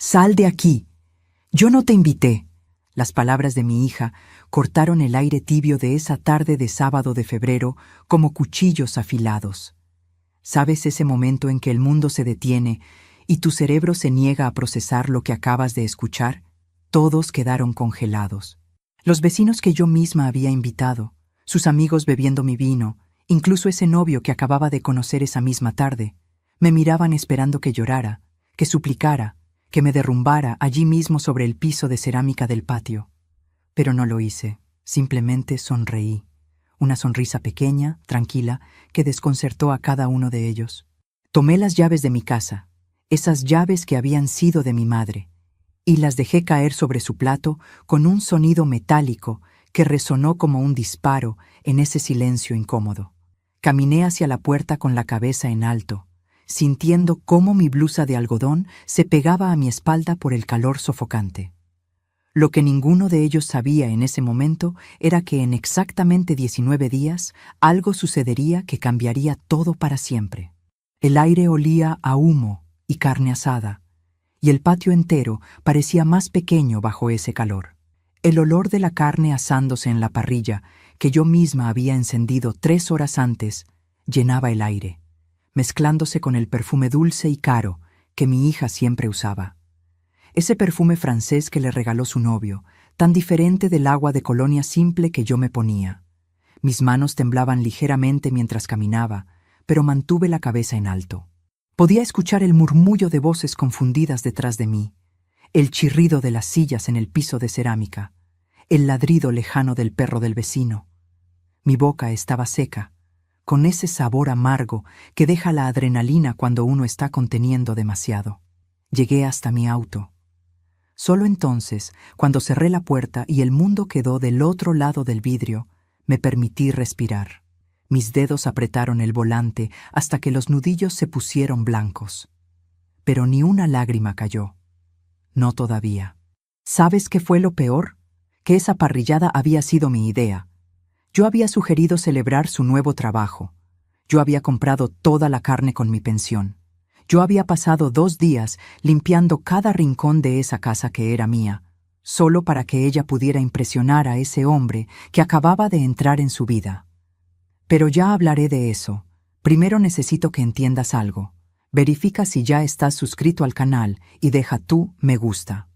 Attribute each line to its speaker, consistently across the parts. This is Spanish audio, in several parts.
Speaker 1: ¡Sal de aquí! Yo no te invité. Las palabras de mi hija cortaron el aire tibio de esa tarde de sábado de febrero como cuchillos afilados. ¿Sabes ese momento en que el mundo se detiene y tu cerebro se niega a procesar lo que acabas de escuchar? Todos quedaron congelados. Los vecinos que yo misma había invitado, sus amigos bebiendo mi vino, incluso ese novio que acababa de conocer esa misma tarde, me miraban esperando que llorara, que suplicara, que me derrumbara allí mismo sobre el piso de cerámica del patio. Pero no lo hice, simplemente sonreí. Una sonrisa pequeña, tranquila, que desconcertó a cada uno de ellos. Tomé las llaves de mi casa, esas llaves que habían sido de mi madre, y las dejé caer sobre su plato con un sonido metálico que resonó como un disparo en ese silencio incómodo. Caminé hacia la puerta con la cabeza en alto, sintiendo cómo mi blusa de algodón se pegaba a mi espalda por el calor sofocante. Lo que ninguno de ellos sabía en ese momento era que en exactamente 19 días algo sucedería que cambiaría todo para siempre. El aire olía a humo y carne asada, y el patio entero parecía más pequeño bajo ese calor. El olor de la carne asándose en la parrilla, que yo misma había encendido 3 horas antes, llenaba el aire, mezclándose con el perfume dulce y caro que mi hija siempre usaba. Ese perfume francés que le regaló su novio, tan diferente del agua de colonia simple que yo me ponía. Mis manos temblaban ligeramente mientras caminaba, pero mantuve la cabeza en alto. Podía escuchar el murmullo de voces confundidas detrás de mí, el chirrido de las sillas en el piso de cerámica, el ladrido lejano del perro del vecino. Mi boca estaba seca, con ese sabor amargo que deja la adrenalina cuando uno está conteniendo demasiado. Llegué hasta mi auto. Solo entonces, cuando cerré la puerta y el mundo quedó del otro lado del vidrio, me permití respirar. Mis dedos apretaron el volante hasta que los nudillos se pusieron blancos. Pero ni una lágrima cayó. No todavía. ¿Sabes qué fue lo peor? Que esa parrillada había sido mi idea. Yo había sugerido celebrar su nuevo trabajo. Yo había comprado toda la carne con mi pensión. Yo había pasado 2 días limpiando cada rincón de esa casa que era mía, solo para que ella pudiera impresionar a ese hombre que acababa de entrar en su vida. Pero ya hablaré de eso. Primero necesito que entiendas algo. Verifica si ya estás suscrito al canal y deja tu me gusta.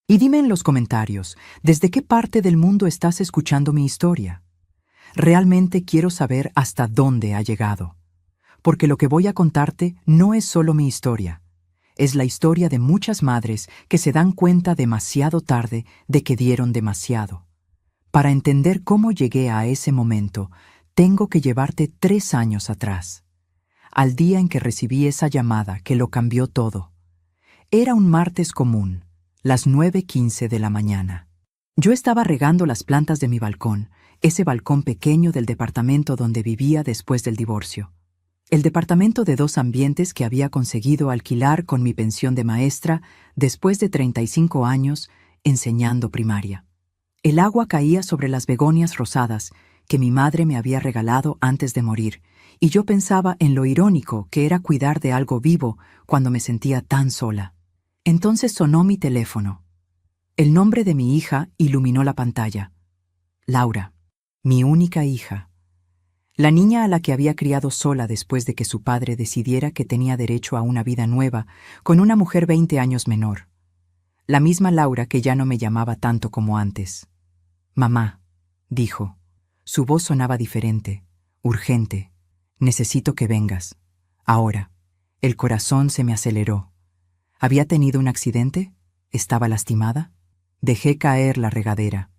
Speaker 1: Y dime en los comentarios, ¿desde qué parte del mundo estás escuchando mi historia? Realmente quiero saber hasta dónde ha llegado. Porque lo que voy a contarte no es solo mi historia. Es la historia de muchas madres que se dan cuenta demasiado tarde de que dieron demasiado. Para entender cómo llegué a ese momento, tengo que llevarte 3 años atrás, al día en que recibí esa llamada que lo cambió todo. Era un martes común, las 9:15 de la mañana. Yo estaba regando las plantas de mi balcón, ese balcón pequeño del departamento donde vivía después del divorcio. El departamento de 2 ambientes que había conseguido alquilar con mi pensión de maestra después de 35 años enseñando primaria. El agua caía sobre las begonias rosadas que mi madre me había regalado antes de morir, y yo pensaba en lo irónico que era cuidar de algo vivo cuando me sentía tan sola. Entonces sonó mi teléfono. El nombre de mi hija iluminó la pantalla. Laura, mi única hija. La niña a la que había criado sola después de que su padre decidiera que tenía derecho a una vida nueva con una mujer 20 años menor. La misma Laura que ya no me llamaba tanto como antes. Mamá, dijo. Su voz sonaba diferente, urgente. Necesito que vengas. Ahora. El corazón se me aceleró. ¿Había tenido un accidente? ¿Estaba lastimada? Dejé caer la regadera.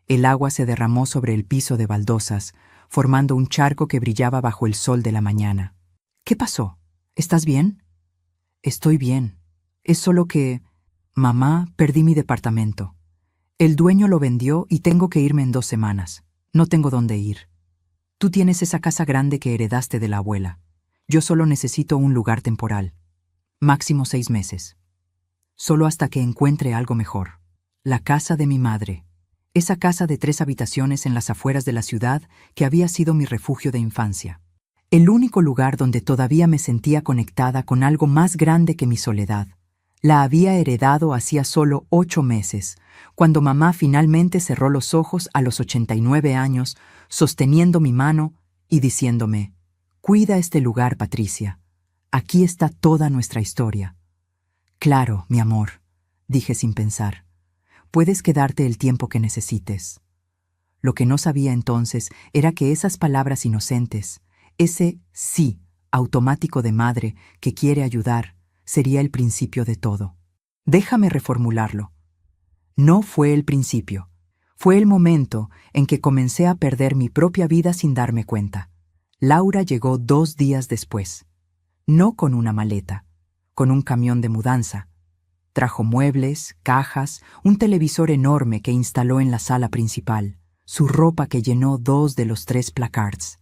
Speaker 1: El agua se derramó sobre el piso de baldosas, formando un charco que brillaba bajo el sol de la mañana. ¿Qué pasó? ¿Estás bien? Estoy bien. Es solo que... Mamá, perdí mi departamento. El dueño lo vendió y tengo que irme en 2 semanas. No tengo dónde ir. Tú tienes esa casa grande que heredaste de la abuela. Yo solo necesito un lugar temporal. Máximo 6 meses. Solo hasta que encuentre algo mejor. La casa de mi madre. Esa casa de 3 habitaciones en las afueras de la ciudad que había sido mi refugio de infancia. El único lugar donde todavía me sentía conectada con algo más grande que mi soledad, La había heredado hacía solo 8 meses, cuando mamá finalmente cerró los ojos a los 89 años, sosteniendo mi mano y diciéndome: «Cuida este lugar, Patricia. Aquí está toda nuestra historia». «Claro, mi amor», dije sin pensar. «Puedes quedarte el tiempo que necesites». Lo que no sabía entonces era que esas palabras inocentes, ese sí automático de madre que quiere ayudar, sería el principio de todo. Déjame reformularlo. No fue el principio. Fue el momento en que comencé a perder mi propia vida sin darme cuenta. Laura llegó 2 días después. No con una maleta, con un camión de mudanza. Trajo muebles, cajas, un televisor enorme que instaló en la sala principal, su ropa que llenó 2 de los 3 placards.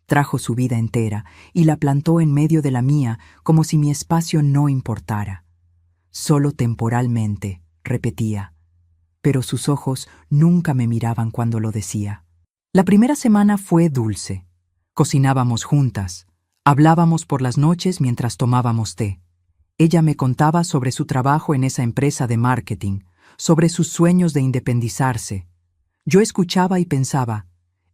Speaker 1: Trajo su vida entera y la plantó en medio de la mía como si mi espacio no importara. Solo temporalmente, repetía, pero sus ojos nunca me miraban cuando lo decía. La primera semana fue dulce. Cocinábamos juntas, hablábamos por las noches mientras tomábamos té. Ella me contaba sobre su trabajo en esa empresa de marketing, sobre sus sueños de independizarse. Yo escuchaba y pensaba,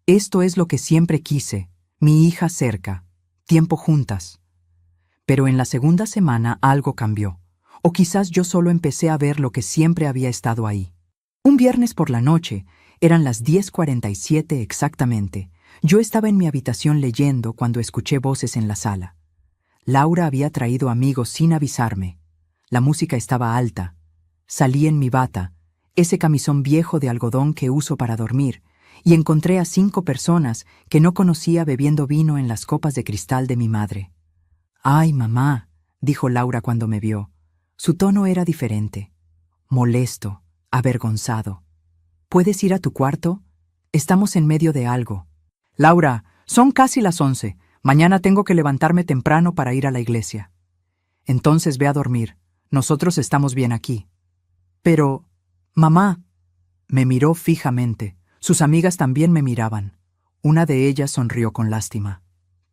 Speaker 1: esto es lo que siempre quise, mi hija cerca, tiempo juntas. Pero en la segunda semana algo cambió, o quizás yo solo empecé a ver lo que siempre había estado ahí. Un viernes por la noche, eran las 10:47 exactamente, yo estaba en mi habitación leyendo cuando escuché voces en la sala. Laura había traído amigos sin avisarme. La música estaba alta. Salí en mi bata, ese camisón viejo de algodón que uso para dormir, y encontré a 5 personas que no conocía bebiendo vino en las copas de cristal de mi madre. «Ay, mamá», dijo Laura cuando me vio. Su tono era diferente. Molesto, avergonzado. «¿Puedes ir a tu cuarto? Estamos en medio de algo». «Laura, son casi las 11. Mañana tengo que levantarme temprano para ir a la iglesia». «Entonces ve a dormir. Nosotros estamos bien aquí». «Pero, mamá». Me miró fijamente. Sus amigas también me miraban. Una de ellas sonrió con lástima.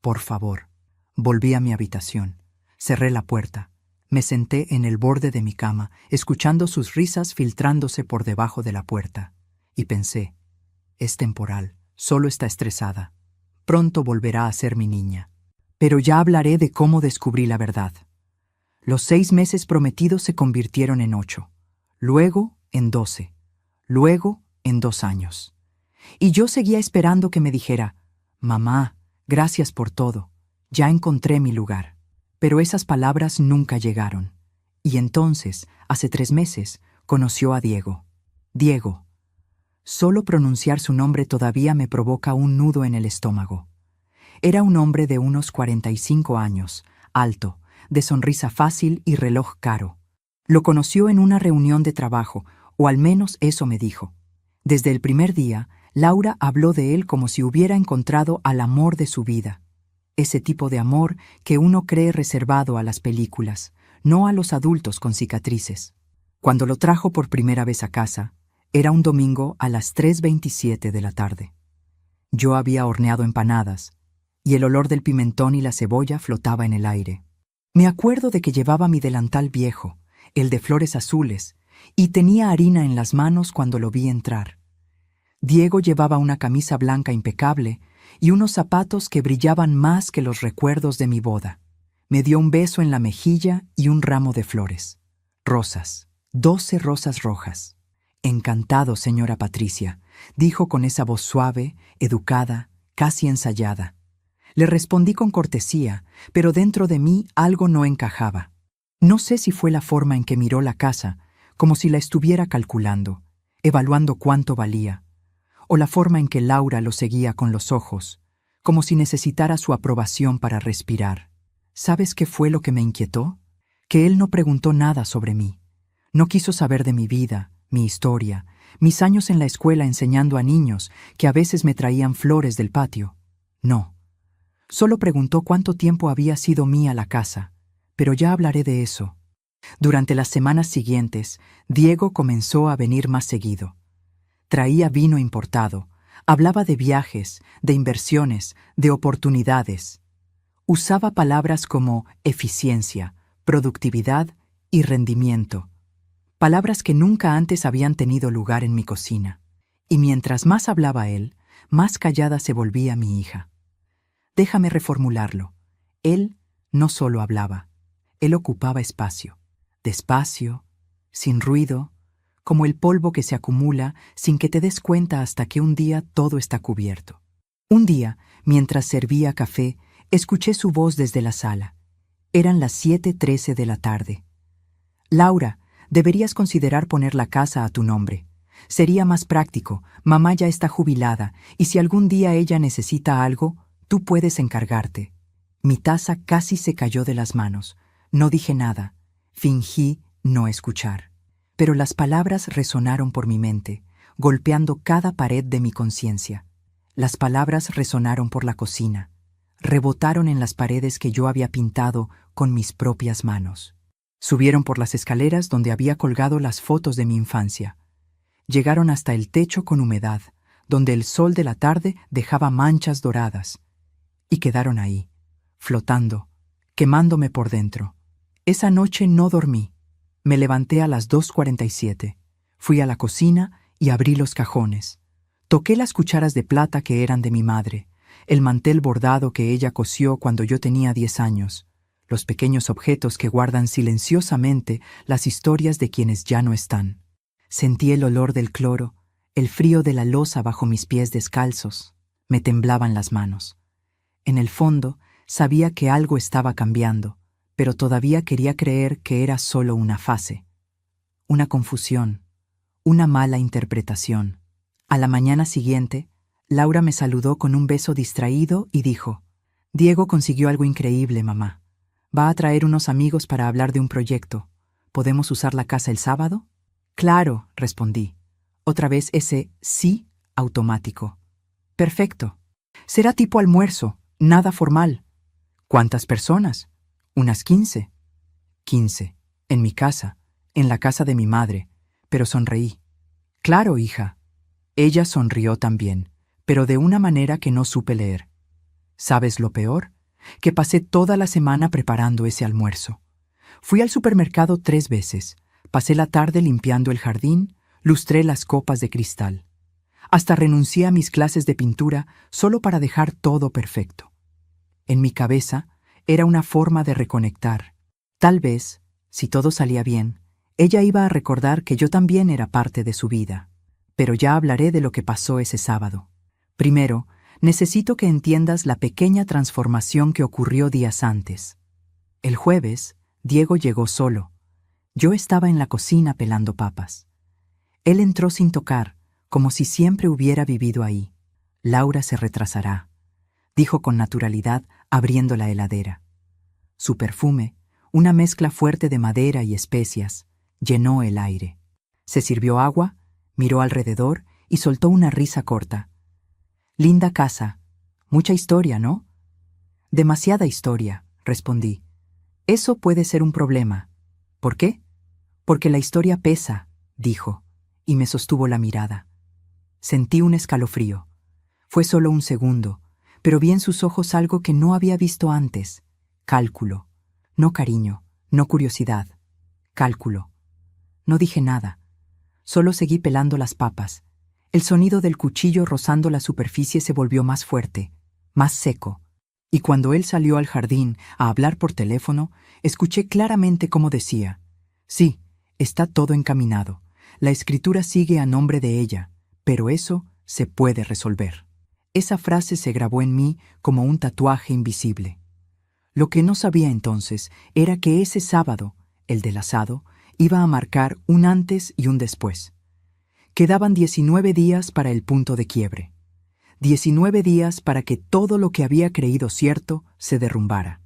Speaker 1: «Por favor». Volví a mi habitación. Cerré la puerta. Me senté en el borde de mi cama, escuchando sus risas filtrándose por debajo de la puerta. Y pensé, es temporal, solo está estresada. Pronto volverá a ser mi niña. Pero ya hablaré de cómo descubrí la verdad. Los 6 meses prometidos se convirtieron en 8, luego en 12, luego en 2 años. Y yo seguía esperando que me dijera, «Mamá, gracias por todo, ya encontré mi lugar». Pero esas palabras nunca llegaron. Y entonces, hace 3 meses, conoció a Diego. Diego. Solo pronunciar su nombre todavía me provoca un nudo en el estómago. Era un hombre de unos 45 años, alto, de sonrisa fácil y reloj caro. Lo conoció en una reunión de trabajo, o al menos eso me dijo. Desde el primer día, Laura habló de él como si hubiera encontrado al amor de su vida. Ese tipo de amor que uno cree reservado a las películas, no a los adultos con cicatrices. Cuando lo trajo por primera vez a casa, era un domingo a las 3:27 de la tarde. Yo había horneado empanadas, y el olor del pimentón y la cebolla flotaba en el aire. Me acuerdo de que llevaba mi delantal viejo, el de flores azules, y tenía harina en las manos cuando lo vi entrar. Diego llevaba una camisa blanca impecable y unos zapatos que brillaban más que los recuerdos de mi boda. Me dio un beso en la mejilla y un ramo de flores. Rosas, 12 rosas rojas. «Encantado, señora Patricia», dijo con esa voz suave, educada, casi ensayada. Le respondí con cortesía, pero dentro de mí algo no encajaba. No sé si fue la forma en que miró la casa, como si la estuviera calculando, evaluando cuánto valía, o la forma en que Laura lo seguía con los ojos, como si necesitara su aprobación para respirar. ¿Sabes qué fue lo que me inquietó? Que él no preguntó nada sobre mí. No quiso saber de mi vida, mi historia, mis años en la escuela enseñando a niños que a veces me traían flores del patio. No. Solo preguntó cuánto tiempo había sido mía la casa, pero ya hablaré de eso. Durante las semanas siguientes, Diego comenzó a venir más seguido. Traía vino importado, hablaba de viajes, de inversiones, de oportunidades. Usaba palabras como eficiencia, productividad y rendimiento. Palabras que nunca antes habían tenido lugar en mi cocina. Y mientras más hablaba él, más callada se volvía mi hija. Déjame reformularlo. Él no solo hablaba, él ocupaba espacio. Despacio, sin ruido, como el polvo que se acumula sin que te des cuenta hasta que un día todo está cubierto. Un día, mientras servía café, escuché su voz desde la sala. Eran las 7:13 de la tarde. Laura, deberías considerar poner la casa a tu nombre. Sería más práctico, mamá ya está jubilada, y si algún día ella necesita algo, tú puedes encargarte. Mi taza casi se cayó de las manos. No dije nada. Fingí no escuchar. Pero las palabras resonaron por mi mente, golpeando cada pared de mi conciencia. Las palabras resonaron por la cocina. Rebotaron en las paredes que yo había pintado con mis propias manos. Subieron por las escaleras donde había colgado las fotos de mi infancia. Llegaron hasta el techo con humedad, donde el sol de la tarde dejaba manchas doradas. Y quedaron ahí, flotando, quemándome por dentro. Esa noche no dormí. Me levanté a las 2:47. Fui a la cocina y abrí los cajones. Toqué las cucharas de plata que eran de mi madre, el mantel bordado que ella cosió cuando yo tenía 10 años, los pequeños objetos que guardan silenciosamente las historias de quienes ya no están. Sentí el olor del cloro, el frío de la loza bajo mis pies descalzos. Me temblaban las manos. En el fondo, sabía que algo estaba cambiando, pero todavía quería creer que era solo una fase. Una confusión, una mala interpretación. A la mañana siguiente, Laura me saludó con un beso distraído y dijo: «Diego consiguió algo increíble, mamá. Va a traer unos amigos para hablar de un proyecto. ¿Podemos usar la casa el sábado?» «Claro», respondí. Otra vez ese sí automático. «Perfecto. Será tipo almuerzo, nada formal». «¿Cuántas personas?» «Unas 15». «15. En mi casa, en la casa de mi madre». Pero sonreí. «Claro, hija». Ella sonrió también, pero de una manera que no supe leer. ¿Sabes lo peor? Que pasé toda la semana preparando ese almuerzo. Fui al supermercado 3 veces, pasé la tarde limpiando el jardín, lustré las copas de cristal. Hasta renuncié a mis clases de pintura solo para dejar todo perfecto. En mi cabeza era una forma de reconectar. Tal vez, si todo salía bien, ella iba a recordar que yo también era parte de su vida. Pero ya hablaré de lo que pasó ese sábado. Primero, necesito que entiendas la pequeña transformación que ocurrió días antes. El jueves, Diego llegó solo. Yo estaba en la cocina pelando papas. Él entró sin tocar, como si siempre hubiera vivido ahí. «Laura se retrasará», dijo con naturalidad, abriendo la heladera. Su perfume, una mezcla fuerte de madera y especias, llenó el aire. Se sirvió agua, miró alrededor y soltó una risa corta. «Linda casa. Mucha historia, ¿no?» «Demasiada historia», respondí. «Eso puede ser un problema». «¿Por qué?» «Porque la historia pesa», dijo, y me sostuvo la mirada. Sentí un escalofrío. Fue solo un segundo, pero vi en sus ojos algo que no había visto antes. Cálculo. No cariño, no curiosidad. Cálculo. No dije nada. Solo seguí pelando las papas. El sonido del cuchillo rozando la superficie se volvió más fuerte, más seco. Y cuando él salió al jardín a hablar por teléfono, escuché claramente cómo decía: «Sí, está todo encaminado. La escritura sigue a nombre de ella, pero eso se puede resolver». Esa frase se grabó en mí como un tatuaje invisible. Lo que no sabía entonces era que ese sábado, el del asado, iba a marcar un antes y un después. Quedaban 19 días para el punto de quiebre. 19 días para que todo lo que había creído cierto se derrumbara.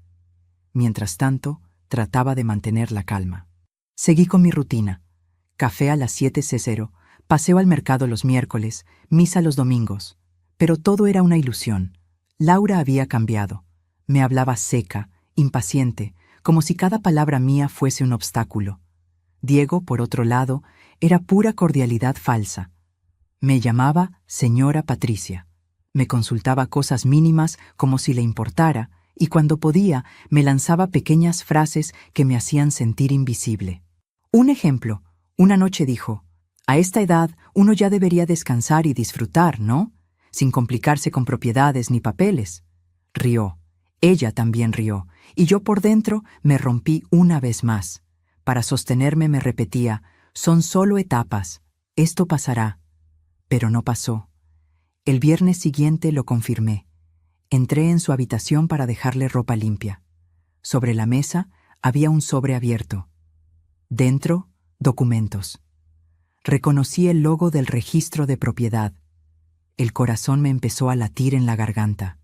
Speaker 1: Mientras tanto, trataba de mantener la calma. Seguí con mi rutina. Café a las 7:00, paseo al mercado los miércoles, misa los domingos. Pero todo era una ilusión. Laura había cambiado. Me hablaba seca, impaciente, como si cada palabra mía fuese un obstáculo. Diego, por otro lado, era pura cordialidad falsa. Me llamaba señora Patricia. Me consultaba cosas mínimas como si le importara y cuando podía me lanzaba pequeñas frases que me hacían sentir invisible. Un ejemplo, una noche dijo: «A esta edad uno ya debería descansar y disfrutar, ¿no? Sin complicarse con propiedades ni papeles». Rió. Ella también rió, y yo por dentro me rompí una vez más. Para sostenerme me repetía: «Son solo etapas, esto pasará». Pero no pasó. El viernes siguiente lo confirmé. Entré en su habitación para dejarle ropa limpia. Sobre la mesa había un sobre abierto. Dentro, documentos. Reconocí el logo del registro de propiedad. El corazón me empezó a latir en la garganta.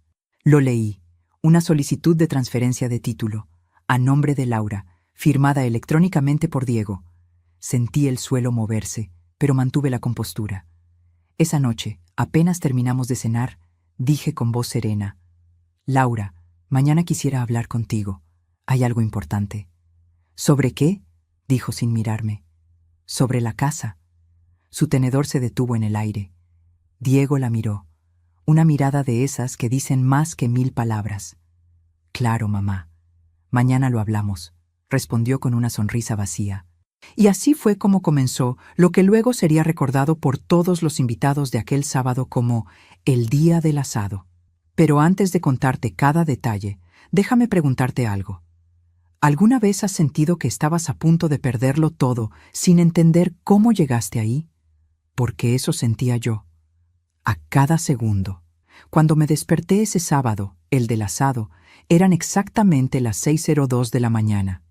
Speaker 1: Lo leí. Una solicitud de transferencia de título, a nombre de Laura, firmada electrónicamente por Diego. Sentí el suelo moverse, pero mantuve la compostura. Esa noche, apenas terminamos de cenar, dije con voz serena: «Laura, mañana quisiera hablar contigo. Hay algo importante». «¿Sobre qué?», dijo sin mirarme. «Sobre la casa». Su tenedor se detuvo en el aire. Diego la miró. Una mirada de esas que dicen más que 1000 palabras. «Claro, mamá. Mañana lo hablamos», respondió con una sonrisa vacía. Y así fue como comenzó lo que luego sería recordado por todos los invitados de aquel sábado como el día del asado. Pero antes de contarte cada detalle, déjame preguntarte algo. ¿Alguna vez has sentido que estabas a punto de perderlo todo sin entender cómo llegaste ahí? Porque eso sentía yo. A cada segundo. Cuando me desperté ese sábado, el del asado, eran exactamente las 6:02 de la mañana.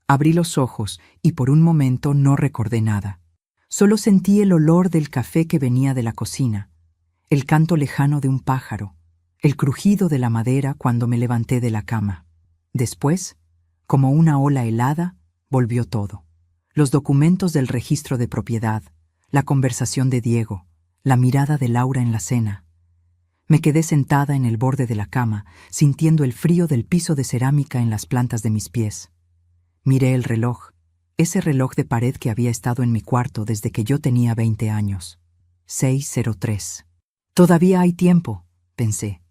Speaker 1: Abrí los ojos y por un momento no recordé nada. Solo sentí el olor del café que venía de la cocina, el canto lejano de un pájaro, el crujido de la madera cuando me levanté de la cama. Después, como una ola helada, volvió todo. Los documentos del registro de propiedad, la conversación de Diego, la mirada de Laura en la cena. Me quedé sentada en el borde de la cama, sintiendo el frío del piso de cerámica en las plantas de mis pies. Miré el reloj, ese reloj de pared que había estado en mi cuarto desde que yo tenía 20 años. 6:03. Todavía hay tiempo, pensé.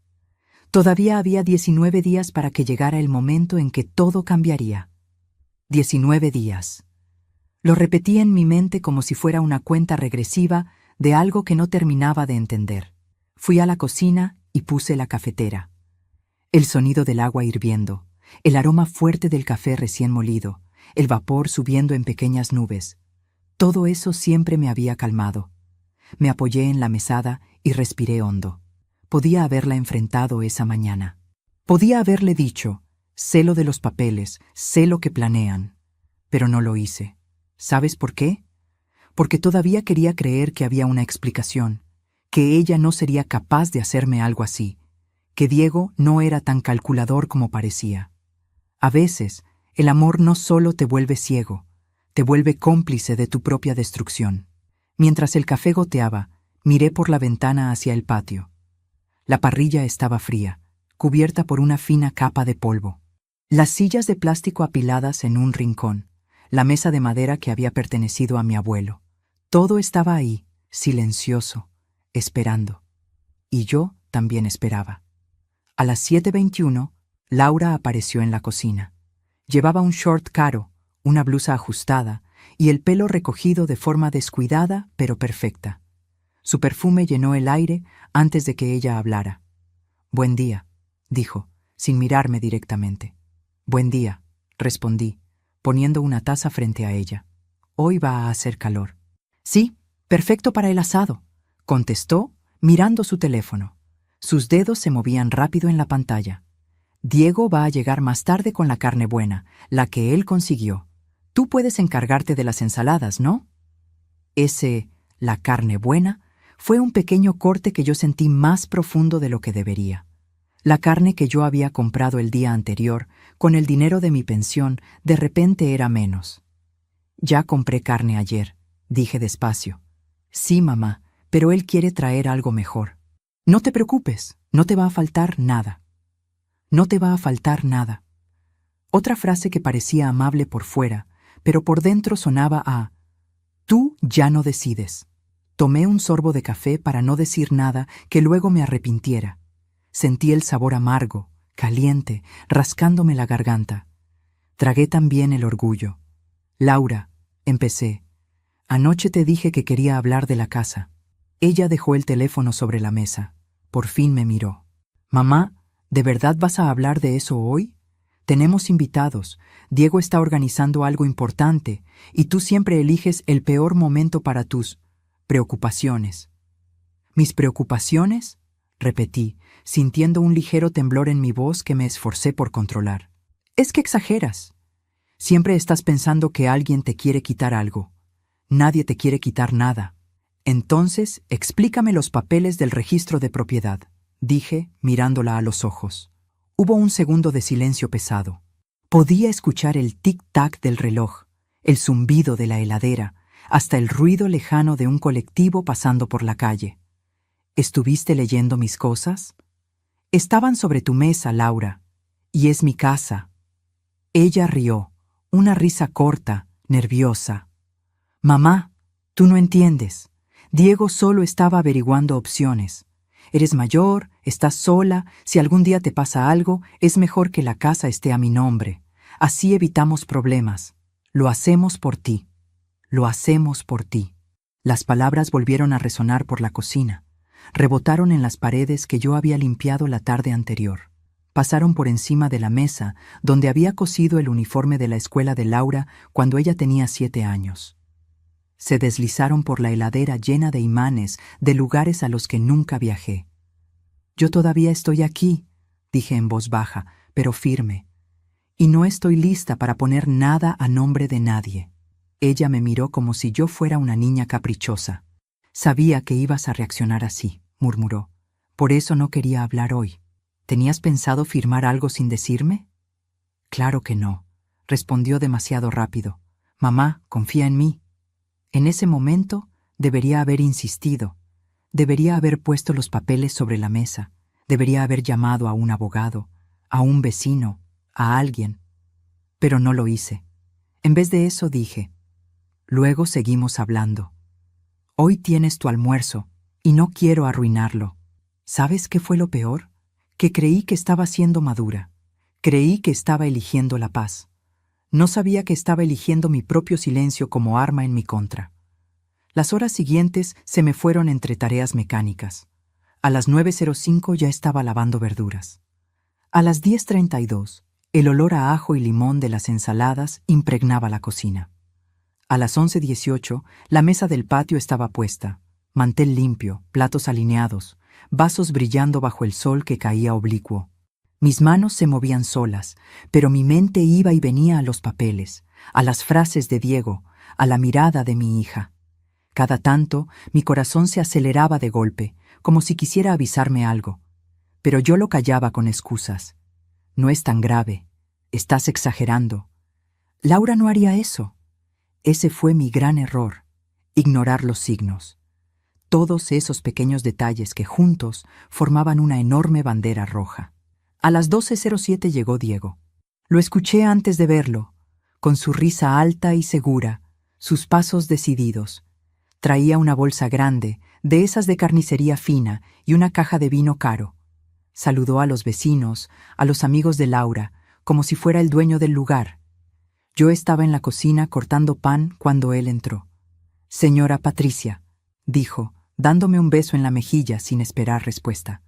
Speaker 1: Todavía había 19 días para que llegara el momento en que todo cambiaría. 19 días. Lo repetí en mi mente como si fuera una cuenta regresiva de algo que no terminaba de entender. Fui a la cocina y puse la cafetera. El sonido del agua hirviendo, el aroma fuerte del café recién molido, el vapor subiendo en pequeñas nubes. Todo eso siempre me había calmado. Me apoyé en la mesada y respiré hondo. Podía haberla enfrentado esa mañana. Podía haberle dicho: «Sé lo de los papeles, sé lo que planean». Pero no lo hice. ¿Sabes por qué? Porque todavía quería creer que había una explicación, que ella no sería capaz de hacerme algo así, que Diego no era tan calculador como parecía. A veces, el amor no solo te vuelve ciego, te vuelve cómplice de tu propia destrucción. Mientras el café goteaba, miré por la ventana hacia el patio. La parrilla estaba fría, cubierta por una fina capa de polvo. Las sillas de plástico apiladas en un rincón, la mesa de madera que había pertenecido a mi abuelo. Todo estaba ahí, silencioso, esperando. Y yo también esperaba. A las 7:21, Laura apareció en la cocina. Llevaba un short caro, una blusa ajustada y el pelo recogido de forma descuidada pero perfecta. Su perfume llenó el aire antes de que ella hablara. «Buen día», dijo, sin mirarme directamente. «Buen día», respondí, poniendo una taza frente a ella. «Hoy va a hacer calor». «Sí, perfecto para el asado», contestó, mirando su teléfono. Sus dedos se movían rápido en la pantalla. «Diego va a llegar más tarde con la carne buena, la que él consiguió. Tú puedes encargarte de las ensaladas, ¿no?» La carne buena, fue un pequeño corte que yo sentí más profundo de lo que debería. La carne que yo había comprado el día anterior, con el dinero de mi pensión, de repente era menos. «Ya compré carne ayer», dije despacio. «Sí, mamá, pero él quiere traer algo mejor». «No te preocupes, no te va a faltar nada». «No te va a faltar nada». Otra frase que parecía amable por fuera, pero por dentro sonaba a «Tú ya no decides». Tomé un sorbo de café para no decir nada que luego me arrepintiera. Sentí el sabor amargo, caliente, rascándome la garganta. Tragué también el orgullo. Laura, empecé. Anoche te dije que quería hablar de la casa. Ella dejó el teléfono sobre la mesa. Por fin me miró. Mamá, ¿de verdad vas a hablar de eso hoy? Tenemos invitados. Diego está organizando algo importante y tú siempre eliges el peor momento para tus preocupaciones. ¿Mis preocupaciones? Repetí, sintiendo un ligero temblor en mi voz que me esforcé por controlar. Es que exageras. Siempre estás pensando que alguien te quiere quitar algo. Nadie te quiere quitar nada. Entonces, explícame los papeles del registro de propiedad, dije, mirándola a los ojos. Hubo un segundo de silencio pesado. Podía escuchar el tic-tac del reloj, el zumbido de la heladera, hasta el ruido lejano de un colectivo pasando por la calle. ¿Estuviste leyendo mis cosas? Estaban sobre tu mesa, Laura, y es mi casa. Ella rió, una risa corta, nerviosa. Mamá, tú no entiendes. Diego solo estaba averiguando opciones. Eres mayor, estás sola, si algún día te pasa algo, es mejor que la casa esté a mi nombre. Así evitamos problemas. Lo hacemos por ti. Lo hacemos por ti. Las palabras volvieron a resonar por la cocina. Rebotaron en las paredes que yo había limpiado la tarde anterior. Pasaron por encima de la mesa donde había cosido el uniforme de la escuela de Laura cuando ella tenía 7 años. Se deslizaron por la heladera llena de imanes de lugares a los que nunca viajé. Yo todavía estoy aquí, dije en voz baja, pero firme, y no estoy lista para poner nada a nombre de nadie. Ella me miró como si yo fuera una niña caprichosa. Sabía que ibas a reaccionar así, murmuró. Por eso no quería hablar hoy. ¿Tenías pensado firmar algo sin decirme? Claro que no, respondió demasiado rápido. Mamá, confía en mí. En ese momento debería haber insistido. Debería haber puesto los papeles sobre la mesa. Debería haber llamado a un abogado, a un vecino, a alguien. Pero no lo hice. En vez de eso dije, luego seguimos hablando. Hoy tienes tu almuerzo y no quiero arruinarlo. ¿Sabes qué fue lo peor? Que creí que estaba siendo madura. Creí que estaba eligiendo la paz. No sabía que estaba eligiendo mi propio silencio como arma en mi contra. Las horas siguientes se me fueron entre tareas mecánicas. A las 9:05 ya estaba lavando verduras. A las 10:32, el olor a ajo y limón de las ensaladas impregnaba la cocina. A las 11:18, la mesa del patio estaba puesta, mantel limpio, platos alineados, vasos brillando bajo el sol que caía oblicuo. Mis manos se movían solas, pero mi mente iba y venía a los papeles, a las frases de Diego, a la mirada de mi hija. Cada tanto, mi corazón se aceleraba de golpe, como si quisiera avisarme algo. Pero yo lo callaba con excusas. No es tan grave. Estás exagerando. Laura no haría eso. Ese fue mi gran error, ignorar los signos. Todos esos pequeños detalles que juntos formaban una enorme bandera roja. A las 12:07 llegó Diego. Lo escuché antes de verlo, con su risa alta y segura, sus pasos decididos. Traía una bolsa grande, de esas de carnicería fina, y una caja de vino caro. Saludó a los vecinos, a los amigos de Laura, como si fuera el dueño del lugar. Yo estaba en la cocina cortando pan cuando él entró. «Señora Patricia», dijo, dándome un beso en la mejilla sin esperar respuesta.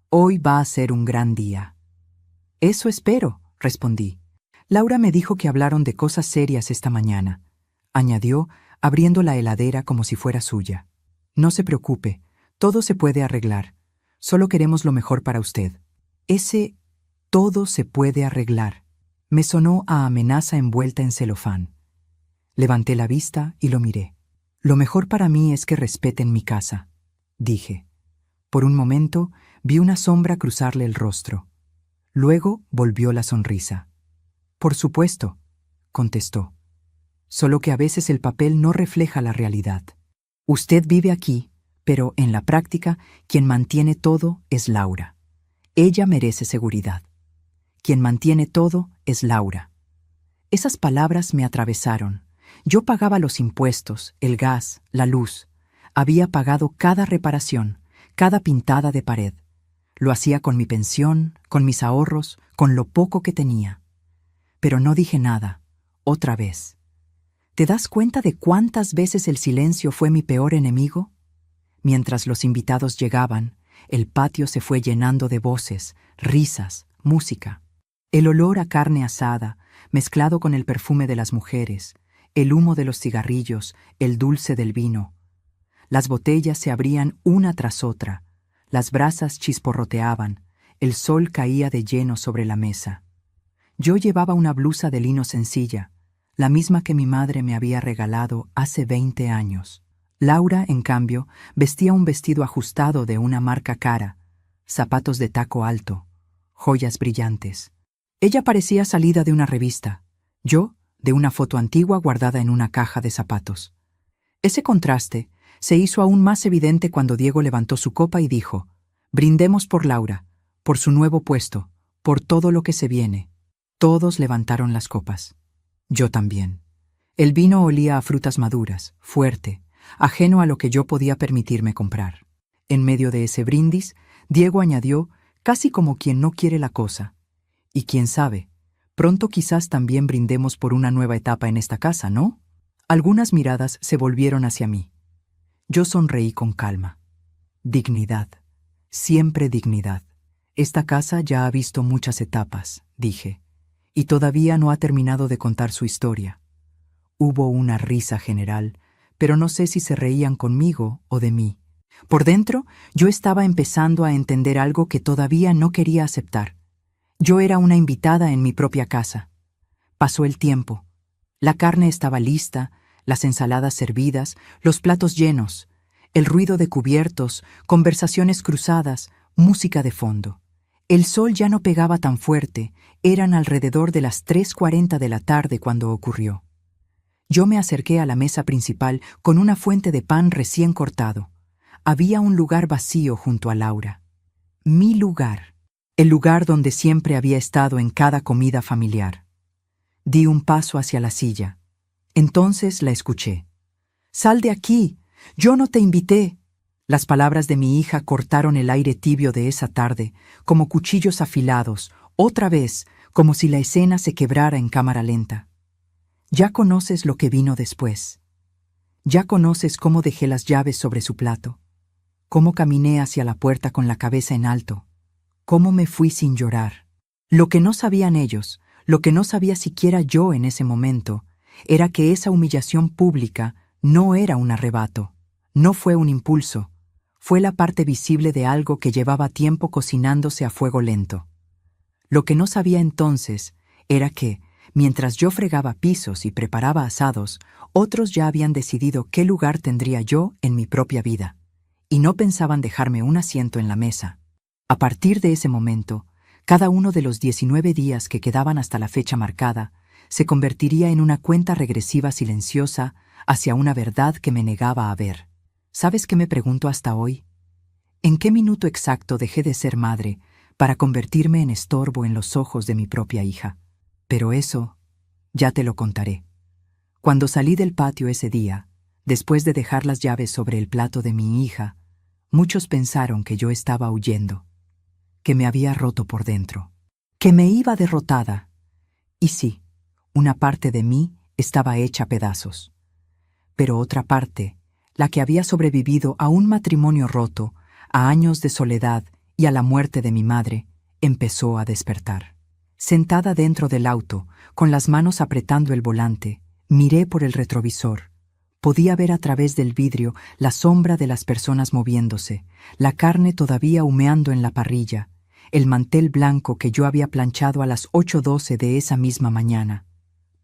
Speaker 1: «Hoy va a ser un gran día». «Eso espero», respondí. «Laura me dijo que hablaron de cosas serias esta mañana», añadió, abriendo la heladera como si fuera suya. «No se preocupe, todo se puede arreglar. Solo queremos lo mejor para usted». Ese «todo se puede arreglar» me sonó a amenaza envuelta en celofán. Levanté la vista y lo miré. «Lo mejor para mí es que respeten mi casa», dije. Por un momento vi una sombra cruzarle el rostro. Luego volvió la sonrisa. «Por supuesto», contestó. «Solo que a veces el papel no refleja la realidad. Usted vive aquí, pero en la práctica quien mantiene todo es Laura. Ella merece seguridad. Quien mantiene todo es Laura». Esas palabras me atravesaron. Yo pagaba los impuestos, el gas, la luz. Había pagado cada reparación, cada pintada de pared. Lo hacía con mi pensión, con mis ahorros, con lo poco que tenía. Pero no dije nada, otra vez. ¿Te das cuenta de cuántas veces el silencio fue mi peor enemigo? Mientras los invitados llegaban, el patio se fue llenando de voces, risas, música. El olor a carne asada, mezclado con el perfume de las mujeres, el humo de los cigarrillos, el dulce del vino. Las botellas se abrían una tras otra, las brasas chisporroteaban, el sol caía de lleno sobre la mesa. Yo llevaba una blusa de lino sencilla, la misma que mi madre me había regalado hace 20 años. Laura, en cambio, vestía un vestido ajustado de una marca cara, zapatos de taco alto, joyas brillantes. Ella parecía salida de una revista, yo de una foto antigua guardada en una caja de zapatos. Ese contraste se hizo aún más evidente cuando Diego levantó su copa y dijo: «Brindemos por Laura, por su nuevo puesto, por todo lo que se viene». Todos levantaron las copas. Yo también. El vino olía a frutas maduras, fuerte, ajeno a lo que yo podía permitirme comprar. En medio de ese brindis, Diego añadió, casi como quien no quiere la cosa: «Y quién sabe, pronto quizás también brindemos por una nueva etapa en esta casa, ¿no?». Algunas miradas se volvieron hacia mí. Yo sonreí con calma. Dignidad. Siempre dignidad. Esta casa ya ha visto muchas etapas, dije, y todavía no ha terminado de contar su historia. Hubo una risa general, pero no sé si se reían conmigo o de mí. Por dentro, yo estaba empezando a entender algo que todavía no quería aceptar. Yo era una invitada en mi propia casa. Pasó el tiempo. La carne estaba lista, las ensaladas servidas, los platos llenos, el ruido de cubiertos, conversaciones cruzadas, música de fondo. El sol ya no pegaba tan fuerte, eran alrededor de las 3:40 de la tarde cuando ocurrió. Yo me acerqué a la mesa principal con una fuente de pan recién cortado. Había un lugar vacío junto a Laura. Mi lugar. El lugar donde siempre había estado en cada comida familiar. Di un paso hacia la silla. Entonces la escuché. «Sal de aquí. Yo no te invité». Las palabras de mi hija cortaron el aire tibio de esa tarde, como cuchillos afilados, otra vez, como si la escena se quebrara en cámara lenta. Ya conoces lo que vino después. Ya conoces cómo dejé las llaves sobre su plato, cómo caminé hacia la puerta con la cabeza en alto, cómo me fui sin llorar. Lo que no sabían ellos, lo que no sabía siquiera yo en ese momento, era que esa humillación pública no era un arrebato, no fue un impulso, fue la parte visible de algo que llevaba tiempo cocinándose a fuego lento. Lo que no sabía entonces era que, mientras yo fregaba pisos y preparaba asados, otros ya habían decidido qué lugar tendría yo en mi propia vida, y no pensaban dejarme un asiento en la mesa. A partir de ese momento, cada uno de los 19 días que quedaban hasta la fecha marcada se convertiría en una cuenta regresiva silenciosa hacia una verdad que me negaba a ver. ¿Sabes qué me pregunto hasta hoy? ¿En qué minuto exacto dejé de ser madre para convertirme en estorbo en los ojos de mi propia hija? Pero eso ya te lo contaré. Cuando salí del patio ese día, después de dejar las llaves sobre el plato de mi hija, muchos pensaron que yo estaba huyendo, que me había roto por dentro, que me iba derrotada. Y sí, una parte de mí estaba hecha pedazos. Pero otra parte, la que había sobrevivido a un matrimonio roto, a años de soledad y a la muerte de mi madre, empezó a despertar. Sentada dentro del auto, con las manos apretando el volante, miré por el retrovisor. Podía ver a través del vidrio la sombra de las personas moviéndose, la carne todavía humeando en la parrilla, el mantel blanco que yo había planchado a las 8:12 de esa misma mañana.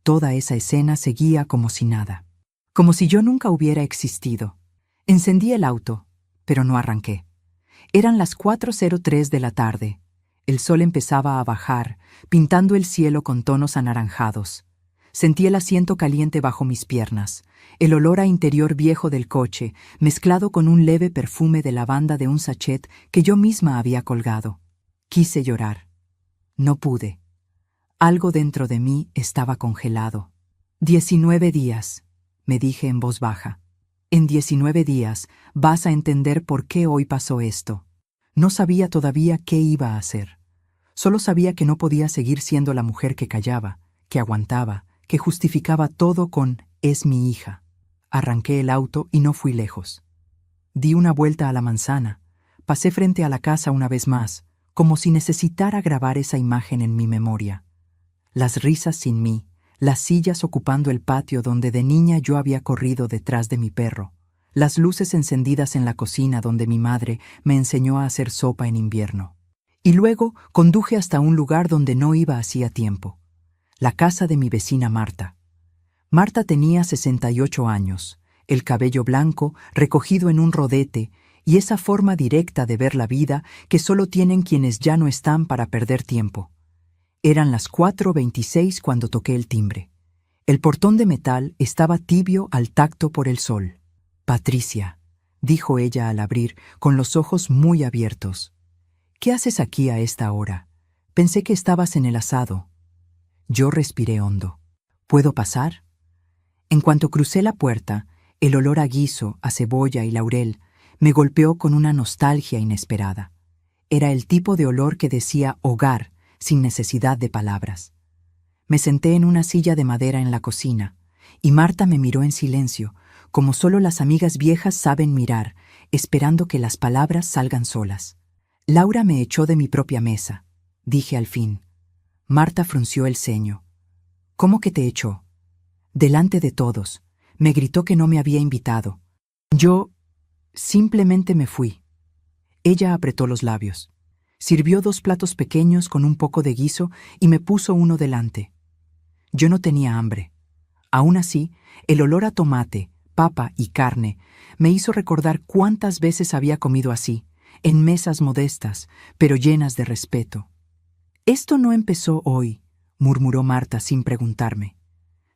Speaker 1: Toda esa escena seguía como si nada, como si yo nunca hubiera existido. Encendí el auto, pero no arranqué. Eran las 4:03 de la tarde. El sol empezaba a bajar, pintando el cielo con tonos anaranjados. Sentí el asiento caliente bajo mis piernas, el olor a interior viejo del coche, mezclado con un leve perfume de lavanda de un sachet que yo misma había colgado. Quise llorar. No pude. Algo dentro de mí estaba congelado. 19 días, me dije en voz baja. En 19 días vas a entender por qué hoy pasó esto. No sabía todavía qué iba a hacer. Solo sabía que no podía seguir siendo la mujer que callaba, que aguantaba, que justificaba todo con «es mi hija». Arranqué el auto y no fui lejos. Di una vuelta a la manzana, pasé frente a la casa una vez más, como si necesitara grabar esa imagen en mi memoria. Las risas sin mí, las sillas ocupando el patio donde de niña yo había corrido detrás de mi perro, las luces encendidas en la cocina donde mi madre me enseñó a hacer sopa en invierno. Y luego conduje hasta un lugar donde no iba hacía tiempo, la casa de mi vecina Marta. Marta tenía 68 años, el cabello blanco recogido en un rodete y esa forma directa de ver la vida que solo tienen quienes ya no están para perder tiempo. Eran las 4:26 cuando toqué el timbre. El portón de metal estaba tibio al tacto por el sol. «Patricia», dijo ella al abrir, con los ojos muy abiertos. «¿Qué haces aquí a esta hora? Pensé que estabas en el asado». Yo respiré hondo. «¿Puedo pasar?» En cuanto crucé la puerta, el olor a guiso, a cebolla y laurel me golpeó con una nostalgia inesperada. Era el tipo de olor que decía hogar sin necesidad de palabras. Me senté en una silla de madera en la cocina y Marta me miró en silencio, como solo las amigas viejas saben mirar, esperando que las palabras salgan solas. «Laura me echó de mi propia mesa», dije al fin. Marta frunció el ceño. «¿Cómo que te echó?» «Delante de todos. Me gritó que no me había invitado. Yo simplemente me fui». Ella apretó los labios. Sirvió 2 platos pequeños con un poco de guiso y me puso uno delante. Yo no tenía hambre. Aún así, el olor a tomate, papa y carne me hizo recordar cuántas veces había comido así, en mesas modestas, pero llenas de respeto. «Esto no empezó hoy», murmuró Marta sin preguntarme.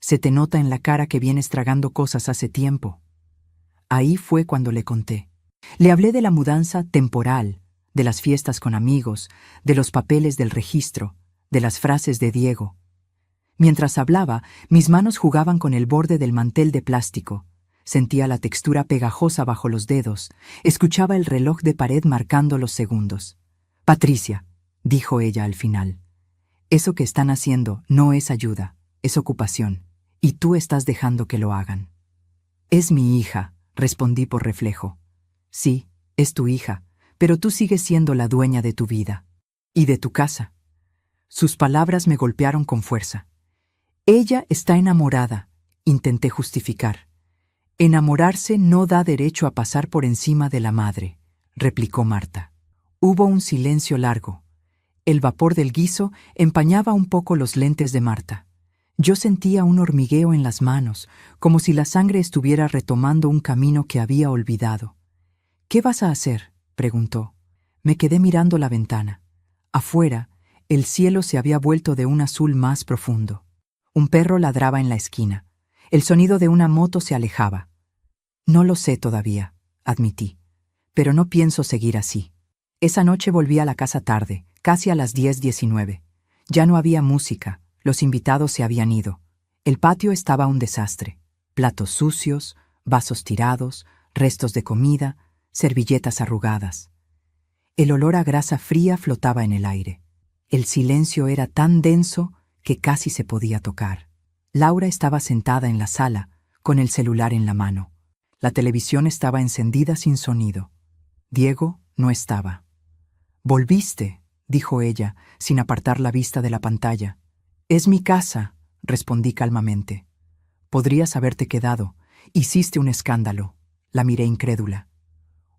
Speaker 1: «Se te nota en la cara que vienes tragando cosas hace tiempo». Ahí fue cuando le conté. Le hablé de la mudanza temporal, de las fiestas con amigos, de los papeles del registro, de las frases de Diego. Mientras hablaba, mis manos jugaban con el borde del mantel de plástico. Sentía la textura pegajosa bajo los dedos, escuchaba el reloj de pared marcando los segundos. «Patricia», dijo ella al final, «eso que están haciendo no es ayuda, es ocupación, y tú estás dejando que lo hagan». «Es mi hija», respondí por reflejo. «Sí, es tu hija, pero tú sigues siendo la dueña de tu vida. Y de tu casa». Sus palabras me golpearon con fuerza. «Ella está enamorada», intenté justificar. «Enamorarse no da derecho a pasar por encima de la madre», replicó Marta. Hubo un silencio largo. El vapor del guiso empañaba un poco los lentes de Marta. Yo sentía un hormigueo en las manos, como si la sangre estuviera retomando un camino que había olvidado. «¿Qué vas a hacer?», preguntó. Me quedé mirando la ventana. Afuera, el cielo se había vuelto de un azul más profundo. Un perro ladraba en la esquina. El sonido de una moto se alejaba. «No lo sé todavía», admití, «pero no pienso seguir así». Esa noche volví a la casa tarde, casi a las 10:19. Ya no había música, los invitados se habían ido. El patio estaba un desastre. Platos sucios, vasos tirados, restos de comida, servilletas arrugadas. El olor a grasa fría flotaba en el aire. El silencio era tan denso que casi se podía tocar. Laura estaba sentada en la sala, con el celular en la mano. La televisión estaba encendida sin sonido. Diego no estaba. «Volviste», dijo ella, sin apartar la vista de la pantalla. «Es mi casa», respondí calmamente. «Podrías haberte quedado. Hiciste un escándalo». La miré incrédula.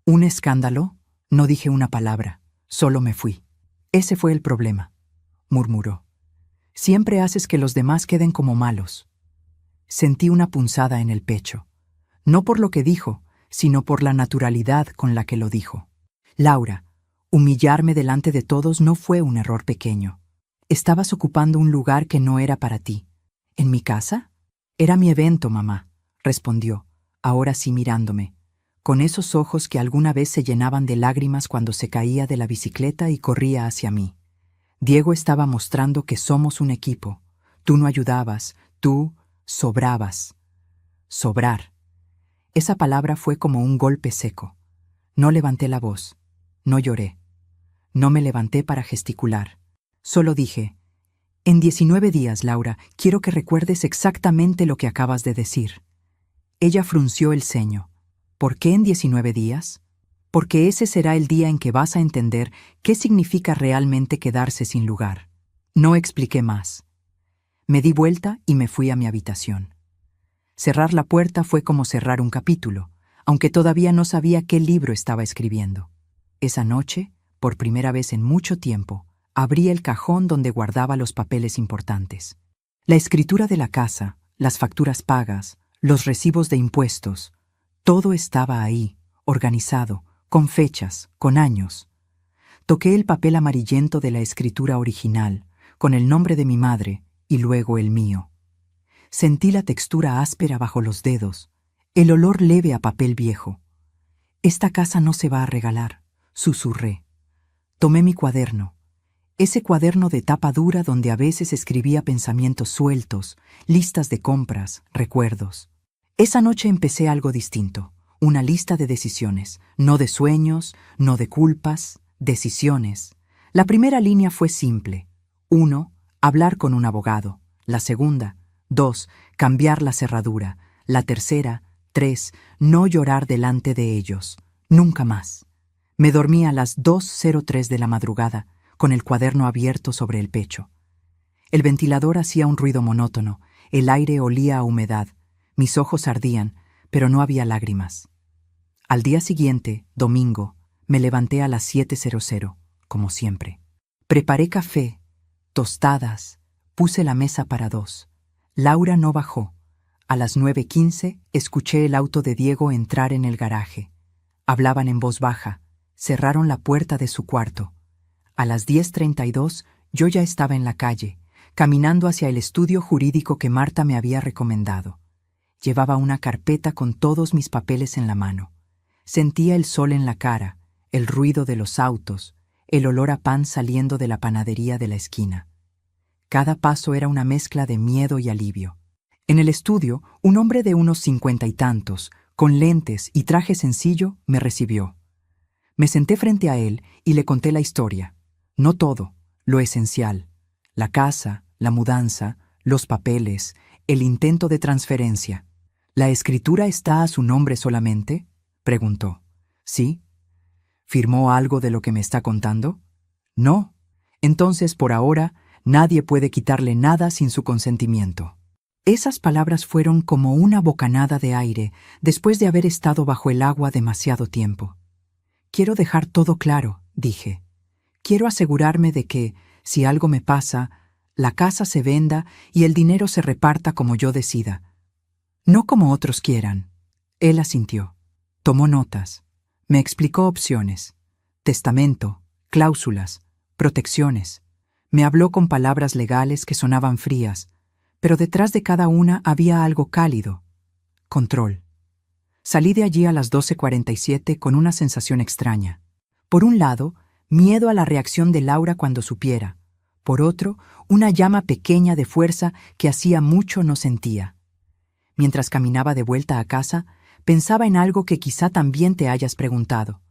Speaker 1: «¿Un escándalo?». No dije una palabra, solo me fui. «Ese fue el problema», murmuró. «Siempre haces que los demás queden como malos». Sentí una punzada en el pecho. No por lo que dijo, sino por la naturalidad con la que lo dijo. «Laura, humillarme delante de todos no fue un error pequeño. Estabas ocupando un lugar que no era para ti». «¿En mi casa?». «Era mi evento, mamá», respondió, ahora sí mirándome, con esos ojos que alguna vez se llenaban de lágrimas cuando se caía de la bicicleta y corría hacia mí. «Diego estaba mostrando que somos un equipo. Tú no ayudabas, tú sobrabas». Sobrar. Esa palabra fue como un golpe seco. No levanté la voz, no lloré. No me levanté para gesticular. Solo dije, en 19 días, Laura, quiero que recuerdes exactamente lo que acabas de decir. Ella frunció el ceño. ¿Por qué en 19 días? Porque ese será el día en que vas a entender qué significa realmente quedarse sin lugar. No expliqué más. Me di vuelta y me fui a mi habitación. Cerrar la puerta fue como cerrar un capítulo, aunque todavía no sabía qué libro estaba escribiendo. Esa noche, por primera vez en mucho tiempo, abrí el cajón donde guardaba los papeles importantes. La escritura de la casa, las facturas pagas, los recibos de impuestos, todo estaba ahí, organizado, con fechas, con años. Toqué el papel amarillento de la escritura original, con el nombre de mi madre y luego el mío. Sentí la textura áspera bajo los dedos, el olor leve a papel viejo. Esta casa no se va a regalar, susurré. Tomé mi cuaderno, ese cuaderno de tapa dura donde a veces escribía pensamientos sueltos, listas de compras, recuerdos. Esa noche empecé algo distinto, una lista de decisiones, no de sueños, no de culpas, decisiones. La primera línea fue simple. 1. Hablar con un abogado. La segunda. 2. Cambiar la cerradura. La tercera. 3. No llorar delante de ellos. Nunca más. Me dormí a las 2:03 de la madrugada, con el cuaderno abierto sobre el pecho. El ventilador hacía un ruido monótono, el aire olía a humedad, mis ojos ardían, pero no había lágrimas. Al día siguiente, domingo, me levanté a las 7:00, como siempre. Preparé café, tostadas, puse la mesa para 2. Laura no bajó. A las 9:15 escuché el auto de Diego entrar en el garaje. Hablaban en voz baja, cerraron la puerta de su cuarto. A las 10:32 yo ya estaba en la calle, caminando hacia el estudio jurídico que Marta me había recomendado. Llevaba una carpeta con todos mis papeles en la mano. Sentía el sol en la cara, el ruido de los autos, el olor a pan saliendo de la panadería de la esquina. Cada paso era una mezcla de miedo y alivio. En el estudio, un hombre de unos 50 y tantos, con lentes y traje sencillo, me recibió. Me senté frente a él y le conté la historia. No todo, lo esencial. La casa, la mudanza, los papeles, el intento de transferencia. ¿La escritura está a su nombre solamente?, preguntó. ¿Sí? ¿Firmó algo de lo que me está contando? No. Entonces, por ahora, nadie puede quitarle nada sin su consentimiento. Esas palabras fueron como una bocanada de aire después de haber estado bajo el agua demasiado tiempo. Quiero dejar todo claro, dije. Quiero asegurarme de que, si algo me pasa, la casa se venda y el dinero se reparta como yo decida. No como otros quieran. Él asintió. Tomó notas. Me explicó opciones. Testamento, cláusulas, protecciones. Me habló con palabras legales que sonaban frías, pero detrás de cada una había algo cálido. Control. Salí de allí a las 12:47 con una sensación extraña. Por un lado, miedo a la reacción de Laura cuando supiera. Por otro, una llama pequeña de fuerza que hacía mucho no sentía. Mientras caminaba de vuelta a casa, pensaba en algo que quizá también te hayas preguntado.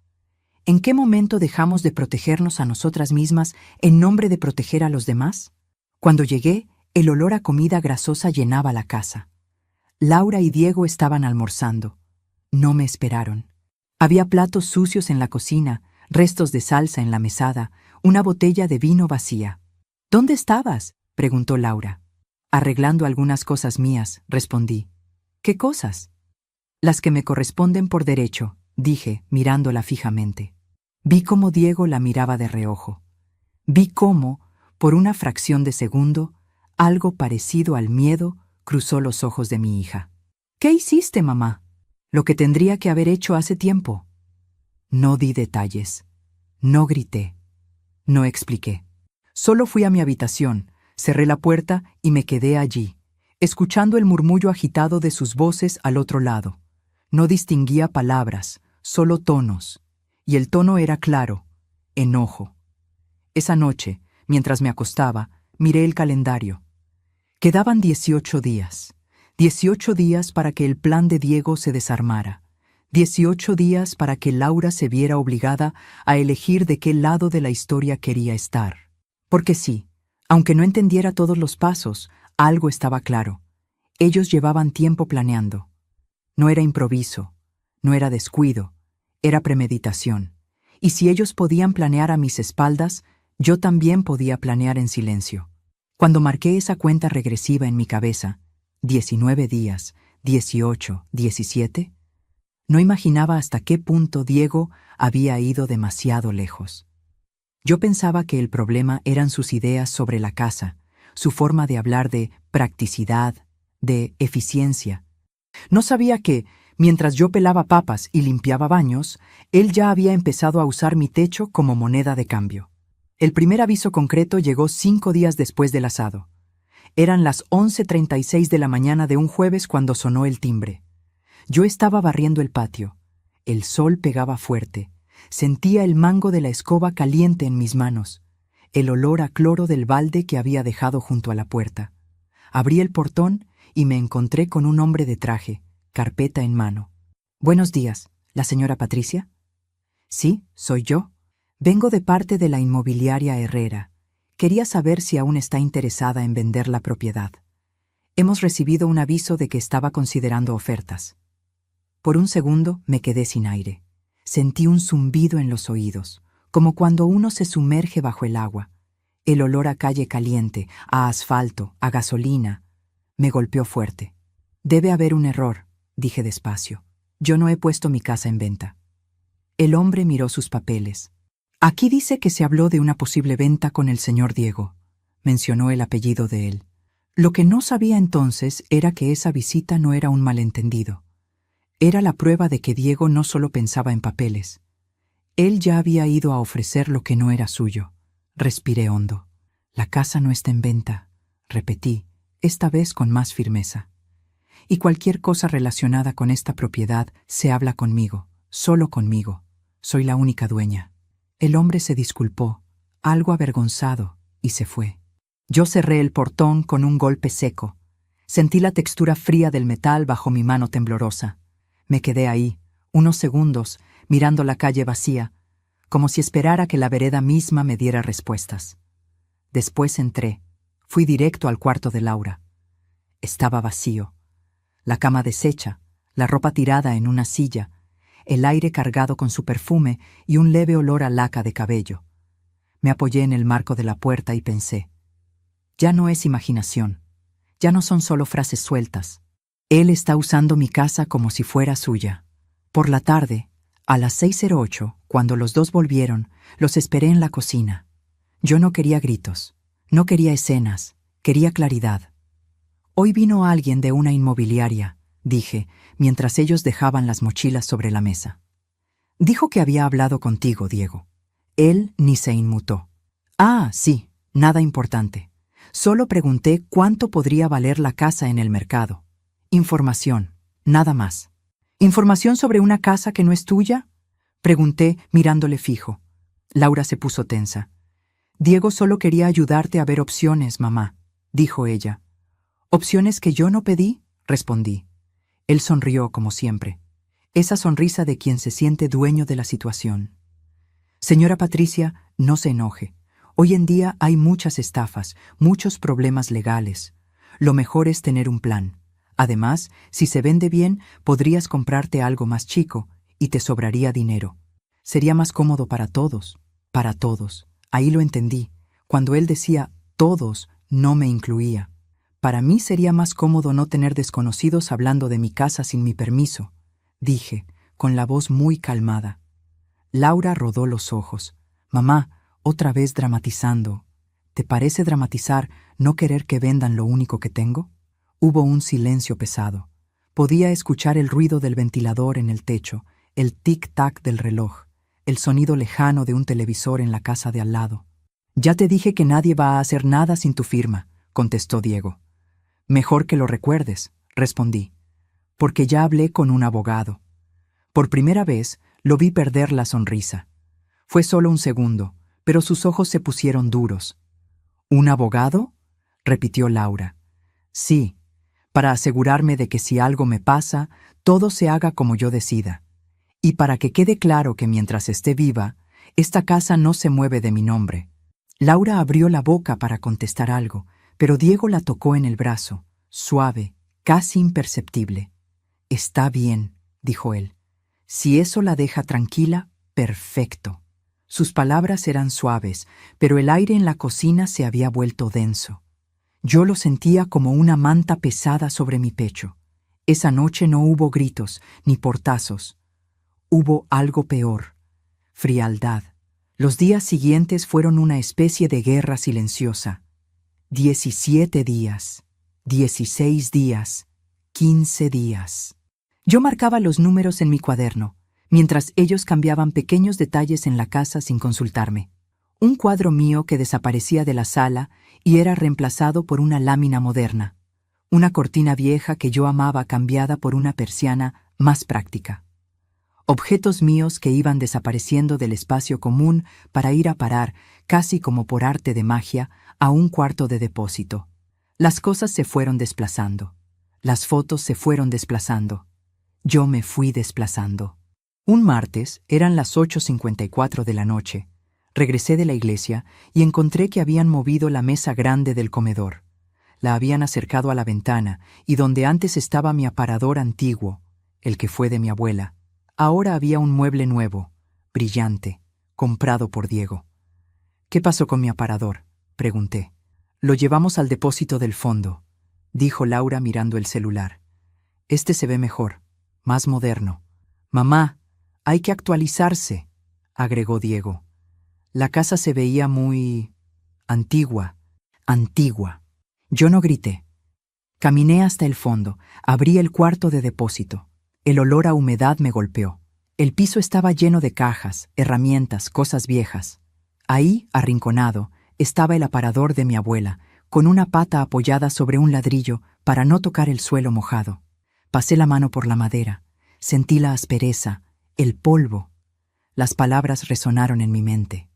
Speaker 1: ¿En qué momento dejamos de protegernos a nosotras mismas en nombre de proteger a los demás? Cuando llegué, el olor a comida grasosa llenaba la casa. Laura y Diego estaban almorzando. No me esperaron. Había platos sucios en la cocina, restos de salsa en la mesada, una botella de vino vacía. ¿Dónde estabas?, preguntó Laura. Arreglando algunas cosas mías, respondí. ¿Qué cosas? Las que me corresponden por derecho, dije, mirándola fijamente. Vi cómo Diego la miraba de reojo. Vi cómo, por una fracción de segundo, algo parecido al miedo cruzó los ojos de mi hija. ¿Qué hiciste, mamá? Lo que tendría que haber hecho hace tiempo. No di detalles. No grité. No expliqué. Solo fui a mi habitación, cerré la puerta y me quedé allí, escuchando el murmullo agitado de sus voces al otro lado. No distinguía palabras, solo tonos, y el tono era claro, enojo. Esa noche, mientras me acostaba, miré el calendario. Quedaban 18 días. 18 días para que el plan de Diego se desarmara. 18 días para que Laura se viera obligada a elegir de qué lado de la historia quería estar. Porque sí, aunque no entendiera todos los pasos, algo estaba claro. Ellos llevaban tiempo planeando. No era improviso, no era descuido, era premeditación. Y si ellos podían planear a mis espaldas, yo también podía planear en silencio. Cuando marqué esa cuenta regresiva en mi cabeza, 19 días, 18, 17, no imaginaba hasta qué punto Diego había ido demasiado lejos. Yo pensaba que el problema eran sus ideas sobre la casa, su forma de hablar de practicidad, de eficiencia. No sabía que, mientras yo pelaba papas y limpiaba baños, él ya había empezado a usar mi techo como moneda de cambio. El primer aviso concreto llegó 5 días después del asado. Eran las 11:36 de la mañana de un jueves cuando sonó el timbre. Yo estaba barriendo el patio. El sol pegaba fuerte. Sentía el mango de la escoba caliente en mis manos, el olor a cloro del balde que había dejado junto a la puerta. Abrí el portón y me encontré con un hombre de traje, carpeta en mano. «Buenos días, ¿la señora Patricia?» «Sí, soy yo. Vengo de parte de la inmobiliaria Herrera. Quería saber si aún está interesada en vender la propiedad. Hemos recibido un aviso de que estaba considerando ofertas». Por un segundo me quedé sin aire. Sentí un zumbido en los oídos, como cuando uno se sumerge bajo el agua. El olor a calle caliente, a asfalto, a gasolina, me golpeó fuerte. «Debe haber un error», dije despacio. «Yo no he puesto mi casa en venta». El hombre miró sus papeles. «Aquí dice que se habló de una posible venta con el señor Diego», mencionó el apellido de él. Lo que no sabía entonces era que esa visita no era un malentendido. Era la prueba de que Diego no solo pensaba en papeles. Él ya había ido a ofrecer lo que no era suyo. Respiré hondo. «La casa no está en venta», repetí, esta vez con más firmeza. «Y cualquier cosa relacionada con esta propiedad se habla conmigo, solo conmigo. Soy la única dueña». El hombre se disculpó, algo avergonzado, y se fue. Yo cerré el portón con un golpe seco. Sentí la textura fría del metal bajo mi mano temblorosa. Me quedé ahí, unos segundos, mirando la calle vacía, como si esperara que la vereda misma me diera respuestas. Después entré. Fui directo al cuarto de Laura. Estaba vacío. La cama deshecha, la ropa tirada en una silla, el aire cargado con su perfume y un leve olor a laca de cabello. Me apoyé en el marco de la puerta y pensé, ya no es imaginación, ya no son solo frases sueltas. Él está usando mi casa como si fuera suya. Por la tarde, a las 6:08, cuando los dos volvieron, los esperé en la cocina. Yo no quería gritos, no quería escenas, quería claridad. «Hoy vino alguien de una inmobiliaria», dije, mientras ellos dejaban las mochilas sobre la mesa. «Dijo que había hablado contigo, Diego». Él ni se inmutó. «Ah, sí, nada importante. Solo pregunté cuánto podría valer la casa en el mercado. Información, nada más». «¿Información sobre una casa que no es tuya?», pregunté mirándole fijo. Laura se puso tensa. «Diego solo quería ayudarte a ver opciones, mamá», dijo ella. «¿Opciones que yo no pedí?», respondí. Él sonrió como siempre, esa sonrisa de quien se siente dueño de la situación. «Señora Patricia, no se enoje. Hoy en día hay muchas estafas, muchos problemas legales. Lo mejor es tener un plan. Además, si se vende bien, podrías comprarte algo más chico y te sobraría dinero. Sería más cómodo para todos, para todos». Ahí lo entendí. Cuando él decía «todos», no me incluía. «Para mí sería más cómodo no tener desconocidos hablando de mi casa sin mi permiso», dije, con la voz muy calmada. Laura rodó los ojos. «Mamá, otra vez dramatizando. ¿Te parece dramatizar no querer que vendan lo único que tengo?» Hubo un silencio pesado. Podía escuchar el ruido del ventilador en el techo, el tic-tac del reloj, el sonido lejano de un televisor en la casa de al lado. «Ya te dije que nadie va a hacer nada sin tu firma», contestó Diego. «Mejor que lo recuerdes», respondí, «porque ya hablé con un abogado». Por primera vez lo vi perder la sonrisa. Fue solo un segundo, pero sus ojos se pusieron duros. «¿Un abogado?», repitió Laura. «Sí, para asegurarme de que si algo me pasa, todo se haga como yo decida. Y para que quede claro que mientras esté viva, esta casa no se mueve de mi nombre. Laura abrió la boca para contestar algo, pero Diego la tocó en el brazo, suave, casi imperceptible. «Está bien», dijo él. «Si eso la deja tranquila, perfecto». Sus palabras eran suaves, pero el aire en la cocina se había vuelto denso. Yo lo sentía como una manta pesada sobre mi pecho. Esa noche no hubo gritos ni portazos. Hubo algo peor: frialdad. Los días siguientes fueron una especie de guerra silenciosa. 17 días, 16 días, 15 días. Yo marcaba los números en mi cuaderno, mientras ellos cambiaban pequeños detalles en la casa sin consultarme. Un cuadro mío que desaparecía de la sala y era reemplazado por una lámina moderna. Una cortina vieja que yo amaba cambiada por una persiana más práctica. Objetos míos que iban desapareciendo del espacio común para ir a parar, casi como por arte de magia, a un cuarto de depósito. Las cosas se fueron desplazando. Las fotos se fueron desplazando. Yo me fui desplazando. Un martes, eran las 8:54 de la noche. Regresé de la iglesia y encontré que habían movido la mesa grande del comedor. La habían acercado a la ventana y donde antes estaba mi aparador antiguo, el que fue de mi abuela, ahora había un mueble nuevo, brillante, comprado por Diego. «¿Qué pasó con mi aparador?», pregunté. «Lo llevamos al depósito del fondo», dijo Laura mirando el celular. «Este se ve mejor, más moderno». «Mamá, hay que actualizarse», agregó Diego. La casa se veía muy antigua. Yo no grité. Caminé hasta el fondo, abrí el cuarto de depósito. El olor a humedad me golpeó. El piso estaba lleno de cajas, herramientas, cosas viejas. Ahí, arrinconado, estaba el aparador de mi abuela, con una pata apoyada sobre un ladrillo para no tocar el suelo mojado. Pasé la mano por la madera, sentí la aspereza, el polvo. Las palabras resonaron en mi mente.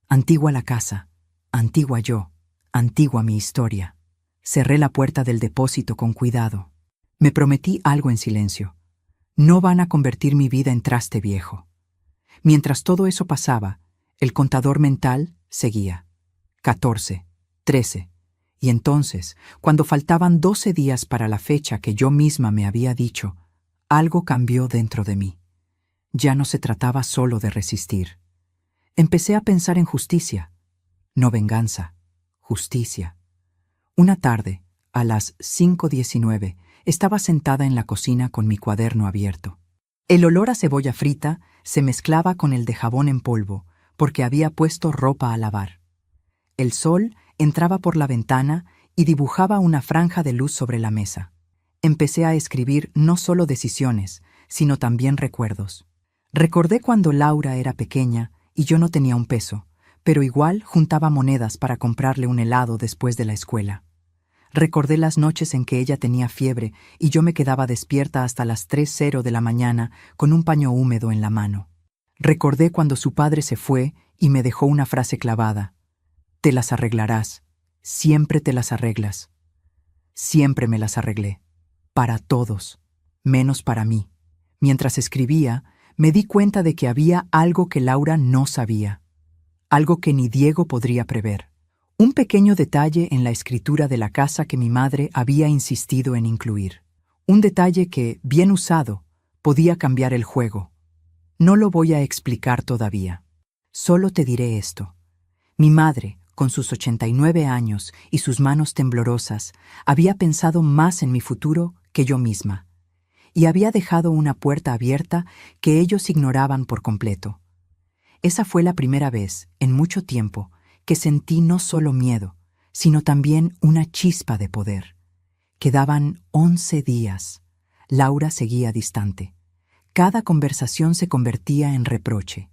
Speaker 1: Antigua la casa, antigua yo, antigua mi historia. Cerré la puerta del depósito con cuidado. Me prometí algo en silencio. No van a convertir mi vida en traste viejo. Mientras todo eso pasaba, el contador mental seguía. 14, 13. Y entonces, cuando faltaban 12 días para la fecha que yo misma me había dicho, algo cambió dentro de mí. Ya no se trataba solo de resistir. Empecé a pensar en justicia. No venganza, justicia. Una tarde, a las 5:19, estaba sentada en la cocina con mi cuaderno abierto. El olor a cebolla frita se mezclaba con el de jabón en polvo, porque había puesto ropa a lavar. El sol entraba por la ventana y dibujaba una franja de luz sobre la mesa. Empecé a escribir no solo decisiones, sino también recuerdos. Recordé cuando Laura era pequeña y yo no tenía un peso, pero igual juntaba monedas para comprarle un helado después de la escuela. Recordé las noches en que ella tenía fiebre y yo me quedaba despierta hasta las 3:00 de la mañana con un paño húmedo en la mano. Recordé cuando su padre se fue y me dejó una frase clavada. «Te las arreglarás. Siempre te las arreglas». Siempre me las arreglé. Para todos, menos para mí. Mientras escribía, me di cuenta de que había algo que Laura no sabía. Algo que ni Diego podría prever. Un pequeño detalle en la escritura de la casa que mi madre había insistido en incluir. Un detalle que, bien usado, podía cambiar el juego. No lo voy a explicar todavía. Solo te diré esto. Mi madre, con sus 89 años y sus manos temblorosas, había pensado más en mi futuro que yo misma. Y había dejado una puerta abierta que ellos ignoraban por completo. Esa fue la primera vez, en mucho tiempo, que sentí no solo miedo, sino también una chispa de poder. Quedaban 11 días. Laura seguía distante. Cada conversación se convertía en reproche.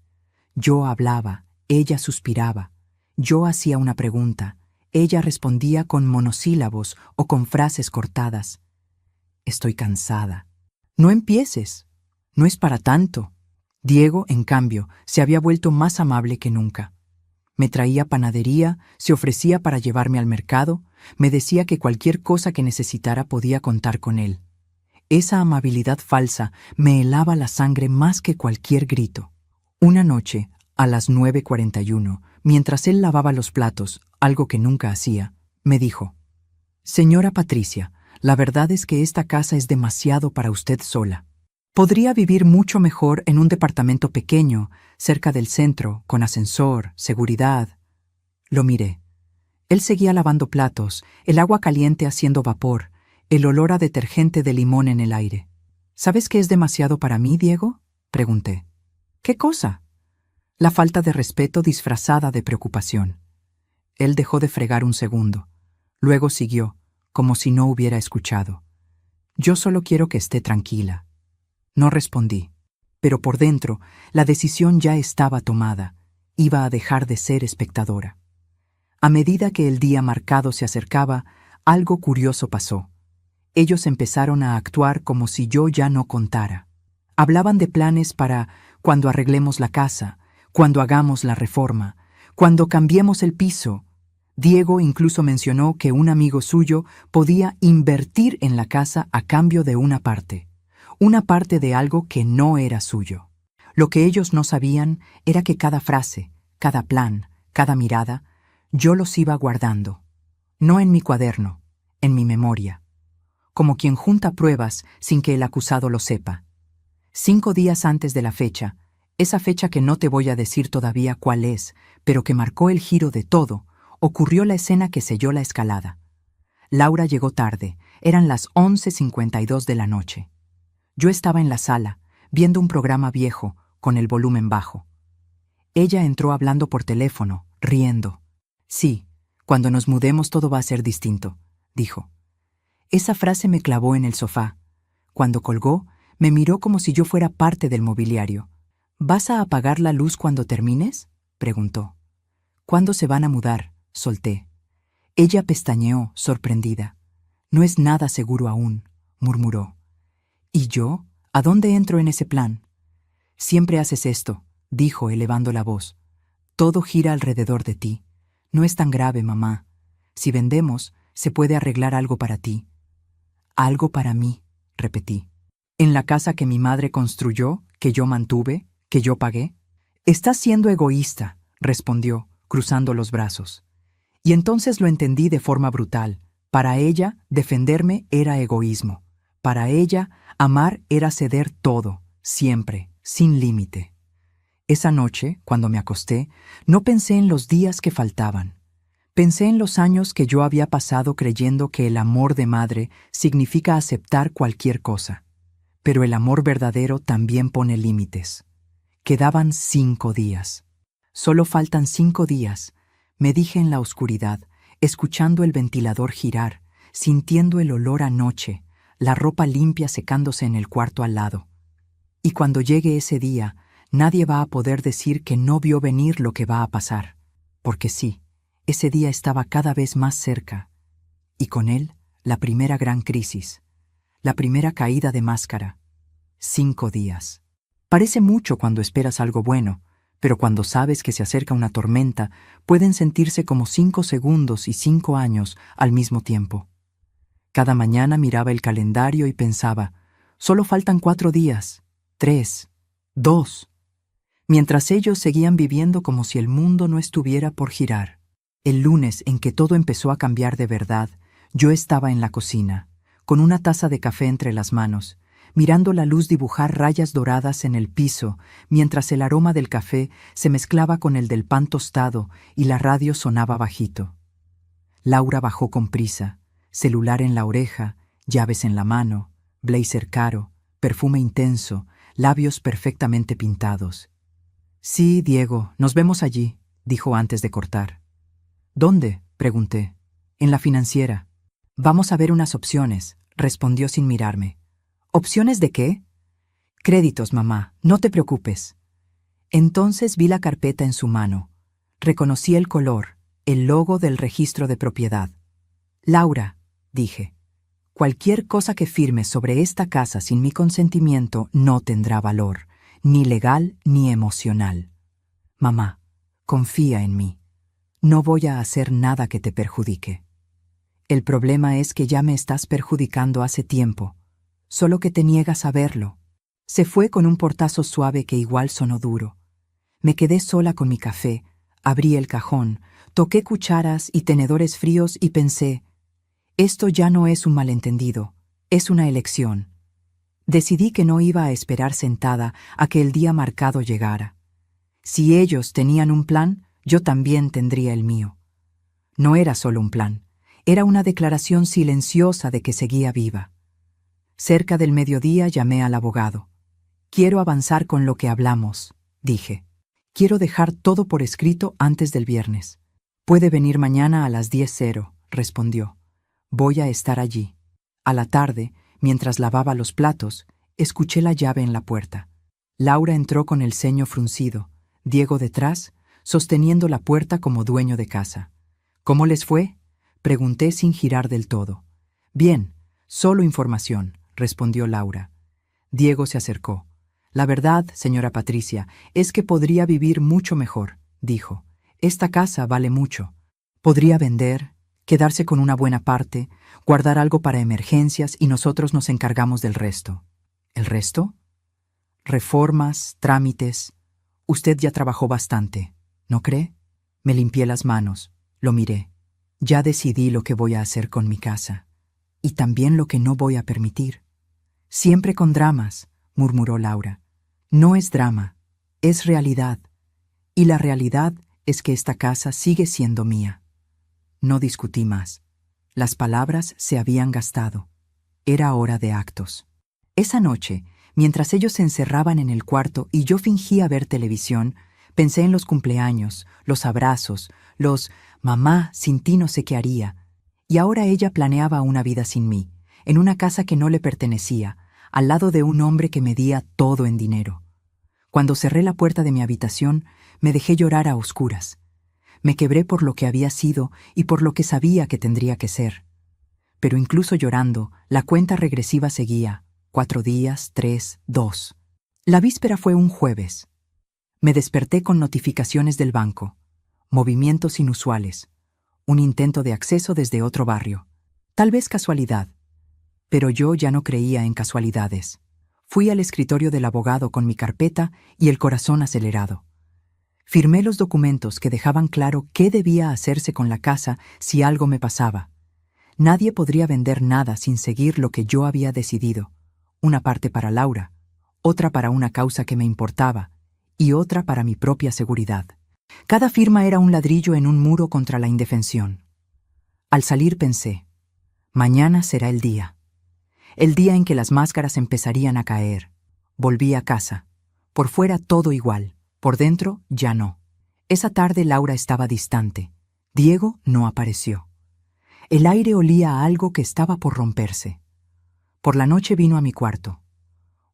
Speaker 1: Yo hablaba, ella suspiraba. Yo hacía una pregunta, ella respondía con monosílabos o con frases cortadas. «Estoy cansada». «No empieces. No es para tanto». Diego, en cambio, se había vuelto más amable que nunca. Me traía panadería, se ofrecía para llevarme al mercado, me decía que cualquier cosa que necesitara podía contar con él. Esa amabilidad falsa me helaba la sangre más que cualquier grito. Una noche, a las 9:41, mientras él lavaba los platos, algo que nunca hacía, me dijo: «Señora Patricia, la verdad es que esta casa es demasiado para usted sola. Podría vivir mucho mejor en un departamento pequeño, cerca del centro, con ascensor, seguridad». Lo miré. Él seguía lavando platos, el agua caliente haciendo vapor, el olor a detergente de limón en el aire. «¿Sabes qué es demasiado para mí, Diego?», pregunté. «¿Qué cosa?». La falta de respeto disfrazada de preocupación. Él dejó de fregar un segundo. Luego siguió, como si no hubiera escuchado. «Yo solo quiero que esté tranquila». No respondí, pero por dentro la decisión ya estaba tomada. Iba a dejar de ser espectadora. A medida que el día marcado se acercaba, algo curioso pasó. Ellos empezaron a actuar como si yo ya no contara. Hablaban de planes para cuando arreglemos la casa, cuando hagamos la reforma, cuando cambiemos el piso. Diego incluso mencionó que un amigo suyo podía invertir en la casa a cambio de una parte de algo que no era suyo. Lo que ellos no sabían era que cada frase, cada plan, cada mirada, yo los iba guardando. No en mi cuaderno, en mi memoria. Como quien junta pruebas sin que el acusado lo sepa. 5 días antes de la fecha, esa fecha que no te voy a decir todavía cuál es, pero que marcó el giro de todo, ocurrió la escena que selló la escalada. Laura llegó tarde, eran las 11:52 de la noche. Yo estaba en la sala, viendo un programa viejo, con el volumen bajo. Ella entró hablando por teléfono, riendo. «Sí, cuando nos mudemos todo va a ser distinto», dijo. Esa frase me clavó en el sofá. Cuando colgó, me miró como si yo fuera parte del mobiliario. «¿Vas a apagar la luz cuando termines?», preguntó. «¿Cuándo se van a mudar?», solté. Ella pestañeó, sorprendida. «No es nada seguro aún», murmuró. «¿Y yo? ¿A dónde entro en ese plan?». «Siempre haces esto», dijo elevando la voz. «Todo gira alrededor de ti. No es tan grave, mamá. Si vendemos, se puede arreglar algo para ti». «Algo para mí», repetí. «¿En la casa que mi madre construyó, que yo mantuve, que yo pagué?». «Estás siendo egoísta», respondió, cruzando los brazos. Y entonces lo entendí de forma brutal. Para ella, defenderme era egoísmo. Para ella, amar era ceder todo, siempre, sin límite. Esa noche, cuando me acosté, no pensé en los días que faltaban. Pensé en los años que yo había pasado creyendo que el amor de madre significa aceptar cualquier cosa. Pero el amor verdadero también pone límites. Quedaban 5 días. «Solo faltan 5 días», me dije en la oscuridad, escuchando el ventilador girar, sintiendo el olor a noche, la ropa limpia secándose en el cuarto al lado. Y cuando llegue ese día, nadie va a poder decir que no vio venir lo que va a pasar. Porque sí, ese día estaba cada vez más cerca. Y con él, la primera gran crisis. La primera caída de máscara. 5 días. Parece mucho cuando esperas algo bueno, pero cuando sabes que se acerca una tormenta, pueden sentirse como 5 segundos y 5 años al mismo tiempo. Cada mañana miraba el calendario y pensaba, solo faltan 4 días, 3, 2. Mientras ellos seguían viviendo como si el mundo no estuviera por girar. El lunes en que todo empezó a cambiar de verdad, yo estaba en la cocina, con una taza de café entre las manos, mirando la luz dibujar rayas doradas en el piso, mientras el aroma del café se mezclaba con el del pan tostado y la radio sonaba bajito. Laura bajó con prisa, celular en la oreja, llaves en la mano, blazer caro, perfume intenso, labios perfectamente pintados. «Sí, Diego, nos vemos allí», dijo antes de cortar. «¿Dónde?», pregunté. «En la financiera». «Vamos a ver unas opciones», respondió sin mirarme. «¿Opciones de qué?». «Créditos, mamá, no te preocupes». Entonces vi la carpeta en su mano. Reconocí el color, el logo del registro de propiedad. «Laura», dije, «cualquier cosa que firmes sobre esta casa sin mi consentimiento no tendrá valor, ni legal ni emocional. Mamá, confía en mí. No voy a hacer nada que te perjudique». «El problema es que ya me estás perjudicando hace tiempo». solo que te niegas a verlo. Se fue con un portazo suave que igual sonó duro. Me quedé sola con mi café, abrí el cajón, toqué cucharas y tenedores fríos y pensé, esto ya no es un malentendido, es una elección. Decidí que no iba a esperar sentada a que el día marcado llegara. Si ellos tenían un plan, yo también tendría el mío. No era solo un plan, era una declaración silenciosa de que seguía viva. Cerca del mediodía llamé al abogado. Quiero avanzar con lo que hablamos, dije. Quiero dejar todo por escrito antes del viernes. Puede venir mañana a las 10:00, respondió. Voy a estar allí. A la tarde, mientras lavaba los platos, escuché la llave en la puerta. Laura entró con el ceño fruncido, Diego detrás, sosteniendo la puerta como dueño de casa. ¿Cómo les fue?, pregunté sin girar del todo. Bien, solo información, respondió Laura. Diego se acercó. La verdad, señora Patricia, es que podría vivir mucho mejor, dijo. Esta casa vale mucho. Podría vender, quedarse con una buena parte, guardar algo para emergencias y nosotros nos encargamos del resto. ¿El resto? Reformas, trámites. Usted ya trabajó bastante, ¿no cree? Me limpié las manos, lo miré. Ya decidí lo que voy a hacer con mi casa. Y también lo que no voy a permitir. Siempre con dramas, murmuró Laura. No es drama, es realidad. Y la realidad es que esta casa sigue siendo mía. No discutí más. Las palabras se habían gastado. Era hora de actos. Esa noche, mientras ellos se encerraban en el cuarto y yo fingía ver televisión, pensé en los cumpleaños, los abrazos, los «mamá, sin ti no sé qué haría». Y ahora ella planeaba una vida sin mí, en una casa que no le pertenecía, al lado de un hombre que medía todo en dinero. Cuando cerré la puerta de mi habitación, me dejé llorar a oscuras. Me quebré por lo que había sido y por lo que sabía que tendría que ser. Pero incluso llorando, la cuenta regresiva seguía. 4 días, 3, 2. La víspera fue un jueves. Me desperté con notificaciones del banco. Movimientos inusuales. Un intento de acceso desde otro barrio. Tal vez casualidad. Pero yo ya no creía en casualidades. Fui al escritorio del abogado con mi carpeta y el corazón acelerado. Firmé los documentos que dejaban claro qué debía hacerse con la casa si algo me pasaba. Nadie podría vender nada sin seguir lo que yo había decidido. Una parte para Laura, otra para una causa que me importaba y otra para mi propia seguridad. Cada firma era un ladrillo en un muro contra la indefensión. Al salir pensé, mañana será el día en que las máscaras empezarían a caer. Volví a casa. Por fuera todo igual, por dentro ya no. Esa tarde Laura estaba distante. Diego no apareció. El aire olía a algo que estaba por romperse. Por la noche vino a mi cuarto.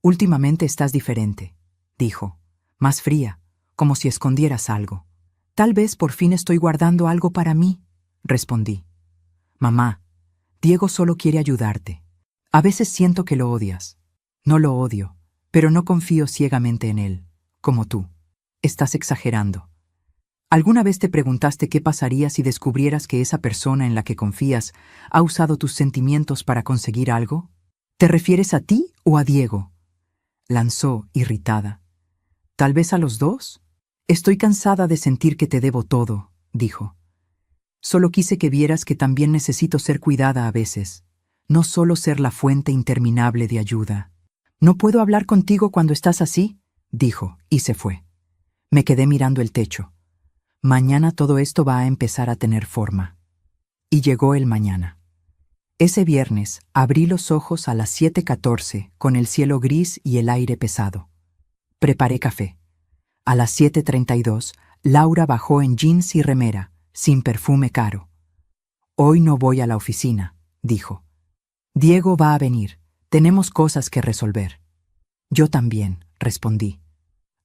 Speaker 1: Últimamente estás diferente, dijo, más fría, como si escondieras algo. Tal vez por fin estoy guardando algo para mí, respondí. Mamá, Diego solo quiere ayudarte. A veces siento que lo odias. No lo odio, pero no confío ciegamente en él, como tú. Estás exagerando. ¿Alguna vez te preguntaste qué pasaría si descubrieras que esa persona en la que confías ha usado tus sentimientos para conseguir algo? ¿Te refieres a ti o a Diego?, lanzó, irritada. ¿Tal vez a los dos? Estoy cansada de sentir que te debo todo, dijo. Solo quise que vieras que también necesito ser cuidada a veces, no solo ser la fuente interminable de ayuda. ¿No puedo hablar contigo cuando estás así?, dijo, y se fue. Me quedé mirando el techo. Mañana todo esto va a empezar a tener forma. Y llegó el mañana. Ese viernes abrí los ojos a las 7:14 con el cielo gris y el aire pesado. Preparé café. A las 7:32, Laura bajó en jeans y remera, sin perfume caro. Hoy no voy a la oficina, dijo. Diego va a venir. Tenemos cosas que resolver. Yo también, respondí.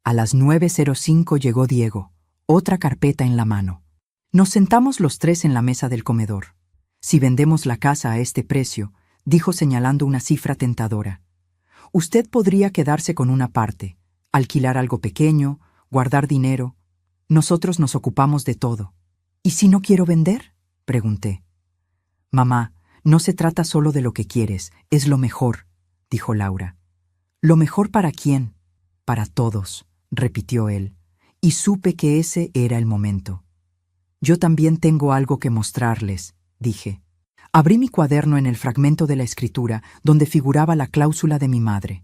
Speaker 1: A las 9:05 llegó Diego, otra carpeta en la mano. Nos sentamos los tres en la mesa del comedor. Si vendemos la casa a este precio, dijo señalando una cifra tentadora, usted podría quedarse con una parte, alquilar algo pequeño, guardar dinero. Nosotros nos ocupamos de todo. ¿Y si no quiero vender?, pregunté. Mamá, no se trata solo de lo que quieres, es lo mejor, dijo Laura. ¿Lo mejor para quién? Para todos, repitió él, y supe que ese era el momento. Yo también tengo algo que mostrarles, dije. Abrí mi cuaderno en el fragmento de la escritura donde figuraba la cláusula de mi madre.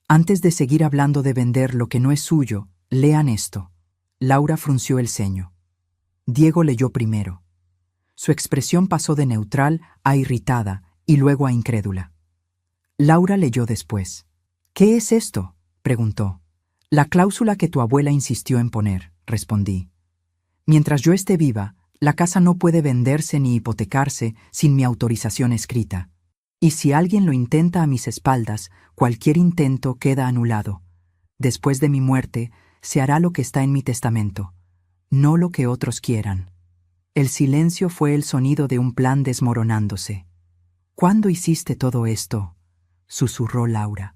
Speaker 1: Antes de seguir hablando de vender lo que no es suyo, lean esto. Laura frunció el ceño. Diego leyó primero. Su expresión pasó de neutral a irritada y luego a incrédula. Laura leyó después. ¿Qué es esto?, preguntó. La cláusula que tu abuela insistió en poner, respondí. Mientras yo esté viva, la casa no puede venderse ni hipotecarse sin mi autorización escrita. Y si alguien lo intenta a mis espaldas, cualquier intento queda anulado. Después de mi muerte, se hará lo que está en mi testamento, no lo que otros quieran. El silencio fue el sonido de un plan desmoronándose. ¿Cuándo hiciste todo esto?, susurró Laura.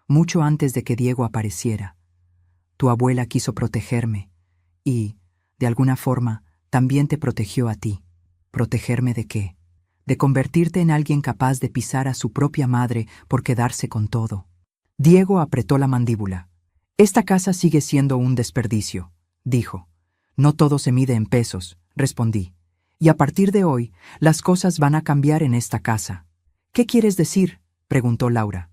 Speaker 1: Mucho antes de que Diego apareciera. Tu abuela quiso protegerme y, de alguna forma, también te protegió a ti. ¿Protegerme de qué? De convertirte en alguien capaz de pisar a su propia madre por quedarse con todo. Diego apretó la mandíbula. Esta casa sigue siendo un desperdicio, dijo. No todo se mide en pesos, respondí. Y a partir de hoy, las cosas van a cambiar en esta casa. ¿Qué quieres decir?, preguntó Laura.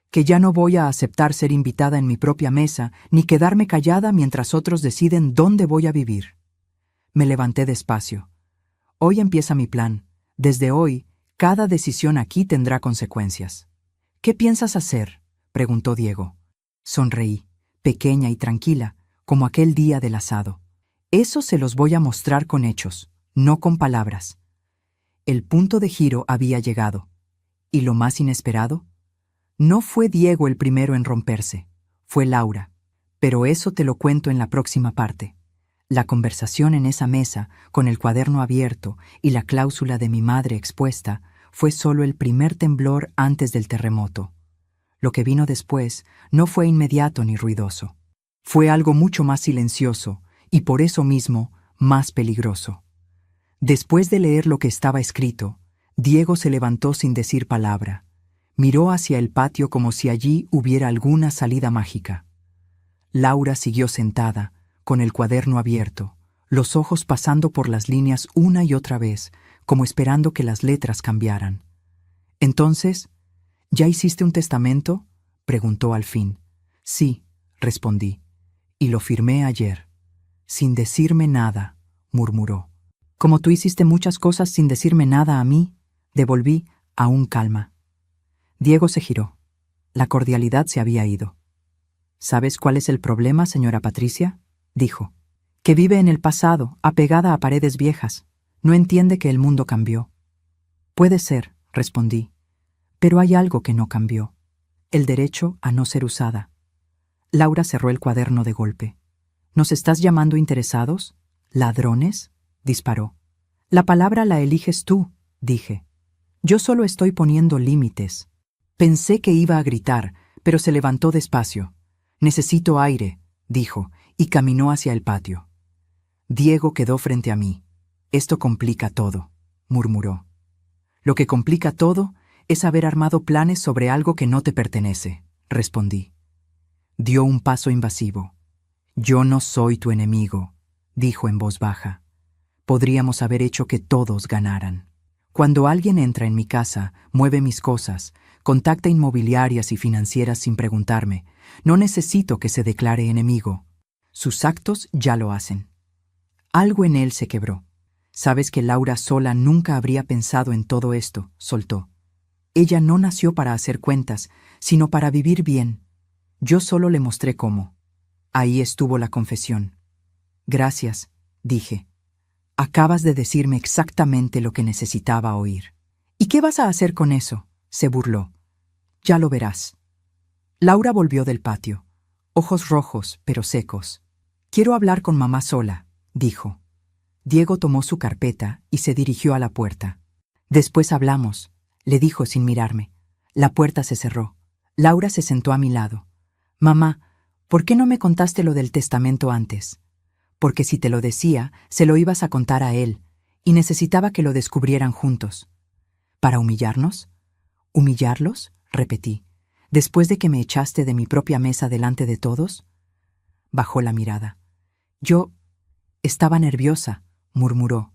Speaker 1: Que ya no voy a aceptar ser invitada en mi propia mesa ni quedarme callada mientras otros deciden dónde voy a vivir. Me levanté despacio. Hoy empieza mi plan. Desde hoy, cada decisión aquí tendrá consecuencias. ¿Qué piensas hacer?, preguntó Diego. Sonreí, pequeña y tranquila, como aquel día del asado. Eso se los voy a mostrar con hechos, no con palabras. El punto de giro había llegado. ¿Y lo más inesperado? No fue Diego el primero en romperse, fue Laura. Pero eso te lo cuento en la próxima parte. La conversación en esa mesa, con el cuaderno abierto y la cláusula de mi madre expuesta, fue solo el primer temblor antes del terremoto. Lo que vino después no fue inmediato ni ruidoso. Fue algo mucho más silencioso y por eso mismo más peligroso. Después de leer lo que estaba escrito, Diego se levantó sin decir palabra. Miró hacia el patio como si allí hubiera alguna salida mágica. Laura siguió sentada, con el cuaderno abierto, los ojos pasando por las líneas una y otra vez, como esperando que las letras cambiaran. Entonces, ¿ya hiciste un testamento?, preguntó al fin. Sí, respondí, y lo firmé ayer. Sin decirme nada, murmuró. Como tú hiciste muchas cosas sin decirme nada a mí, devolví, aún calma. Diego se giró. La cordialidad se había ido. ¿Sabes cuál es el problema, señora Patricia?, dijo. Que vive en el pasado, apegada a paredes viejas. No entiende que el mundo cambió. Puede ser, respondí, pero hay algo que no cambió. El derecho a no ser usada. Laura cerró el cuaderno de golpe. ¿Nos estás llamando interesados? ¿Ladrones?, disparó. La palabra la eliges tú, dije. Yo solo estoy poniendo límites. Pensé que iba a gritar, pero se levantó despacio. Necesito aire, dijo, y caminó hacia el patio. Diego quedó frente a mí. Esto complica todo, murmuró. Lo que complica todo es haber armado planes sobre algo que no te pertenece, respondí. Dio un paso invasivo. Yo no soy tu enemigo, dijo en voz baja. Podríamos haber hecho que todos ganaran. Cuando alguien entra en mi casa, mueve mis cosas, contacta inmobiliarias y financieras sin preguntarme, no necesito que se declare enemigo. Sus actos ya lo hacen. Algo en él se quebró. Sabes que Laura sola nunca habría pensado en todo esto, soltó. Ella no nació para hacer cuentas, sino para vivir bien. Yo solo le mostré cómo. Ahí estuvo la confesión. Gracias, dije. Acabas de decirme exactamente lo que necesitaba oír. ¿Y qué vas a hacer con eso?, se burló. Ya lo verás. Laura volvió del patio, ojos rojos pero secos. Quiero hablar con mamá sola, dijo. Diego tomó su carpeta y se dirigió a la puerta. Después hablamos, le dijo sin mirarme. La puerta se cerró. Laura se sentó a mi lado. Mamá, ¿por qué no me contaste lo del testamento antes? Porque si te lo decía, se lo ibas a contar a él, y necesitaba que lo descubrieran juntos. ¿Para humillarnos? ¿Humillarlos?, repetí. ¿Después de que me echaste de mi propia mesa delante de todos? Bajó la mirada. Yo estaba nerviosa, murmuró.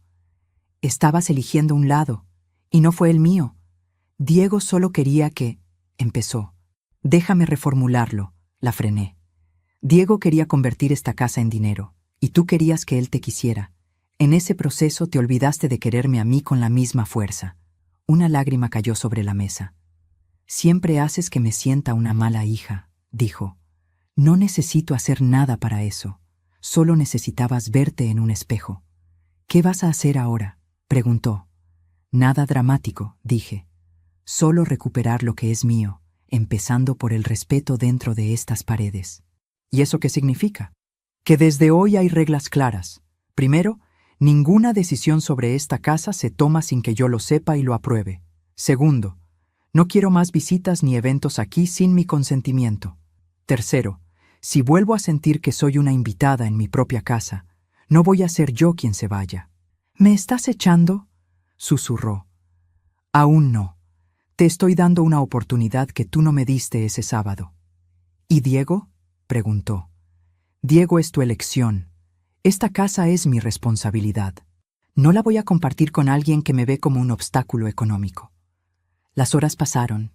Speaker 1: Estabas eligiendo un lado, y no fue el mío. Diego solo quería que... empezó. Déjame reformularlo, la frené. Diego quería convertir esta casa en dinero, y tú querías que él te quisiera. En ese proceso te olvidaste de quererme a mí con la misma fuerza. Una lágrima cayó sobre la mesa. Siempre haces que me sienta una mala hija, dijo. No necesito hacer nada para eso. Solo necesitabas verte en un espejo. ¿Qué vas a hacer ahora?, preguntó. Nada dramático, dije. Solo recuperar lo que es mío, empezando por el respeto dentro de estas paredes. ¿Y eso qué significa? Que desde hoy hay reglas claras. Primero, ninguna decisión sobre esta casa se toma sin que yo lo sepa y lo apruebe. Segundo, no quiero más visitas ni eventos aquí sin mi consentimiento. Tercero, si vuelvo a sentir que soy una invitada en mi propia casa, no voy a ser yo quien se vaya. ¿Me estás echando?, susurró. Aún no. Te estoy dando una oportunidad que tú no me diste ese sábado. ¿Y Diego?, preguntó. Diego es tu elección. Esta casa es mi responsabilidad. No la voy a compartir con alguien que me ve como un obstáculo económico. Las horas pasaron.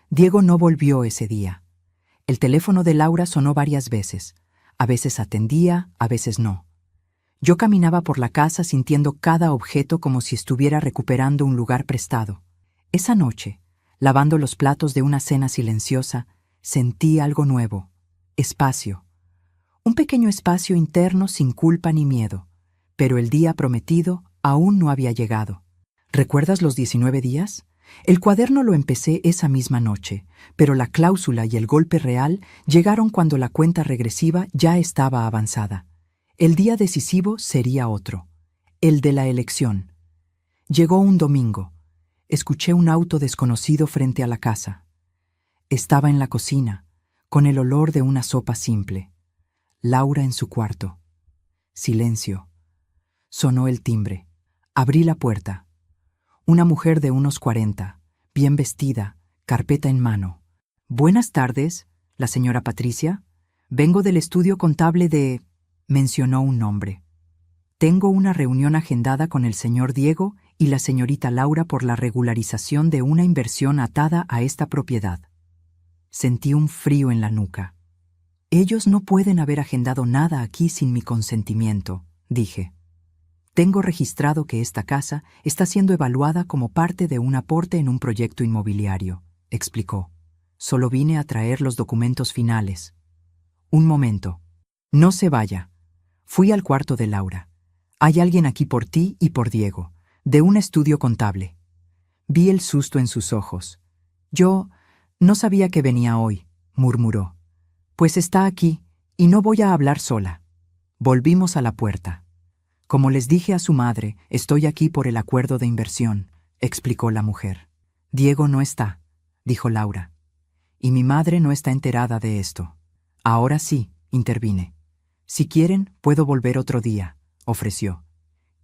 Speaker 1: Diego no volvió ese día. El teléfono de Laura sonó varias veces. A veces atendía, a veces no. Yo caminaba por la casa sintiendo cada objeto como si estuviera recuperando un lugar prestado. Esa noche, lavando los platos de una cena silenciosa, sentí algo nuevo. Espacio. Un pequeño espacio interno sin culpa ni miedo. Pero el día prometido aún no había llegado. ¿Recuerdas los 19 días? El cuaderno lo empecé esa misma noche, pero la cláusula y el golpe real llegaron cuando la cuenta regresiva ya estaba avanzada. El día decisivo sería otro, el de la elección. Llegó un domingo. Escuché un auto desconocido frente a la casa. Estaba en la cocina, con el olor de una sopa simple. Laura en su cuarto. Silencio. Sonó el timbre. Abrí la puerta. Una mujer de unos 40, bien vestida, carpeta en mano. Buenas tardes, la señora Patricia. Vengo del estudio contable de... mencionó un nombre. Tengo una reunión agendada con el señor Diego y la señorita Laura por la regularización de una inversión atada a esta propiedad. Sentí un frío en la nuca. Ellos no pueden haber agendado nada aquí sin mi consentimiento, dije. Tengo registrado que esta casa está siendo evaluada como parte de un aporte en un proyecto inmobiliario, explicó. Solo vine a traer los documentos finales. Un momento. No se vaya. Fui al cuarto de Laura. Hay alguien aquí por ti y por Diego, de un estudio contable. Vi el susto en sus ojos. Yo no sabía que venía hoy, murmuró. Pues está aquí, y no voy a hablar sola. Volvimos a la puerta. Como les dije a su madre, estoy aquí por el acuerdo de inversión, explicó la mujer. Diego no está, dijo Laura. Y mi madre no está enterada de esto. Ahora sí, intervine. Si quieren, puedo volver otro día, ofreció.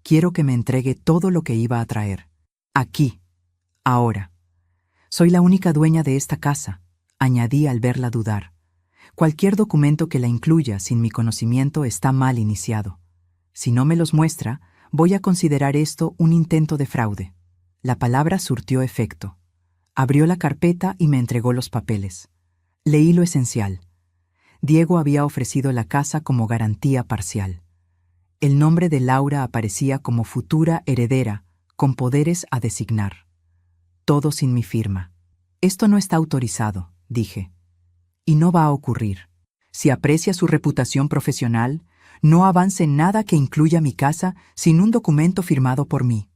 Speaker 1: Quiero que me entregue todo lo que iba a traer. Aquí, ahora. Soy la única dueña de esta casa, añadí al verla dudar. Cualquier documento que la incluya sin mi conocimiento está mal iniciado. Si no me los muestra, voy a considerar esto un intento de fraude. La palabra surtió efecto. Abrió la carpeta y me entregó los papeles. Leí lo esencial. Diego había ofrecido la casa como garantía parcial. El nombre de Laura aparecía como futura heredera, con poderes a designar. Todo sin mi firma. Esto no está autorizado, dije. Y no va a ocurrir. Si aprecia su reputación profesional, no avance nada que incluya mi casa sin un documento firmado por mí.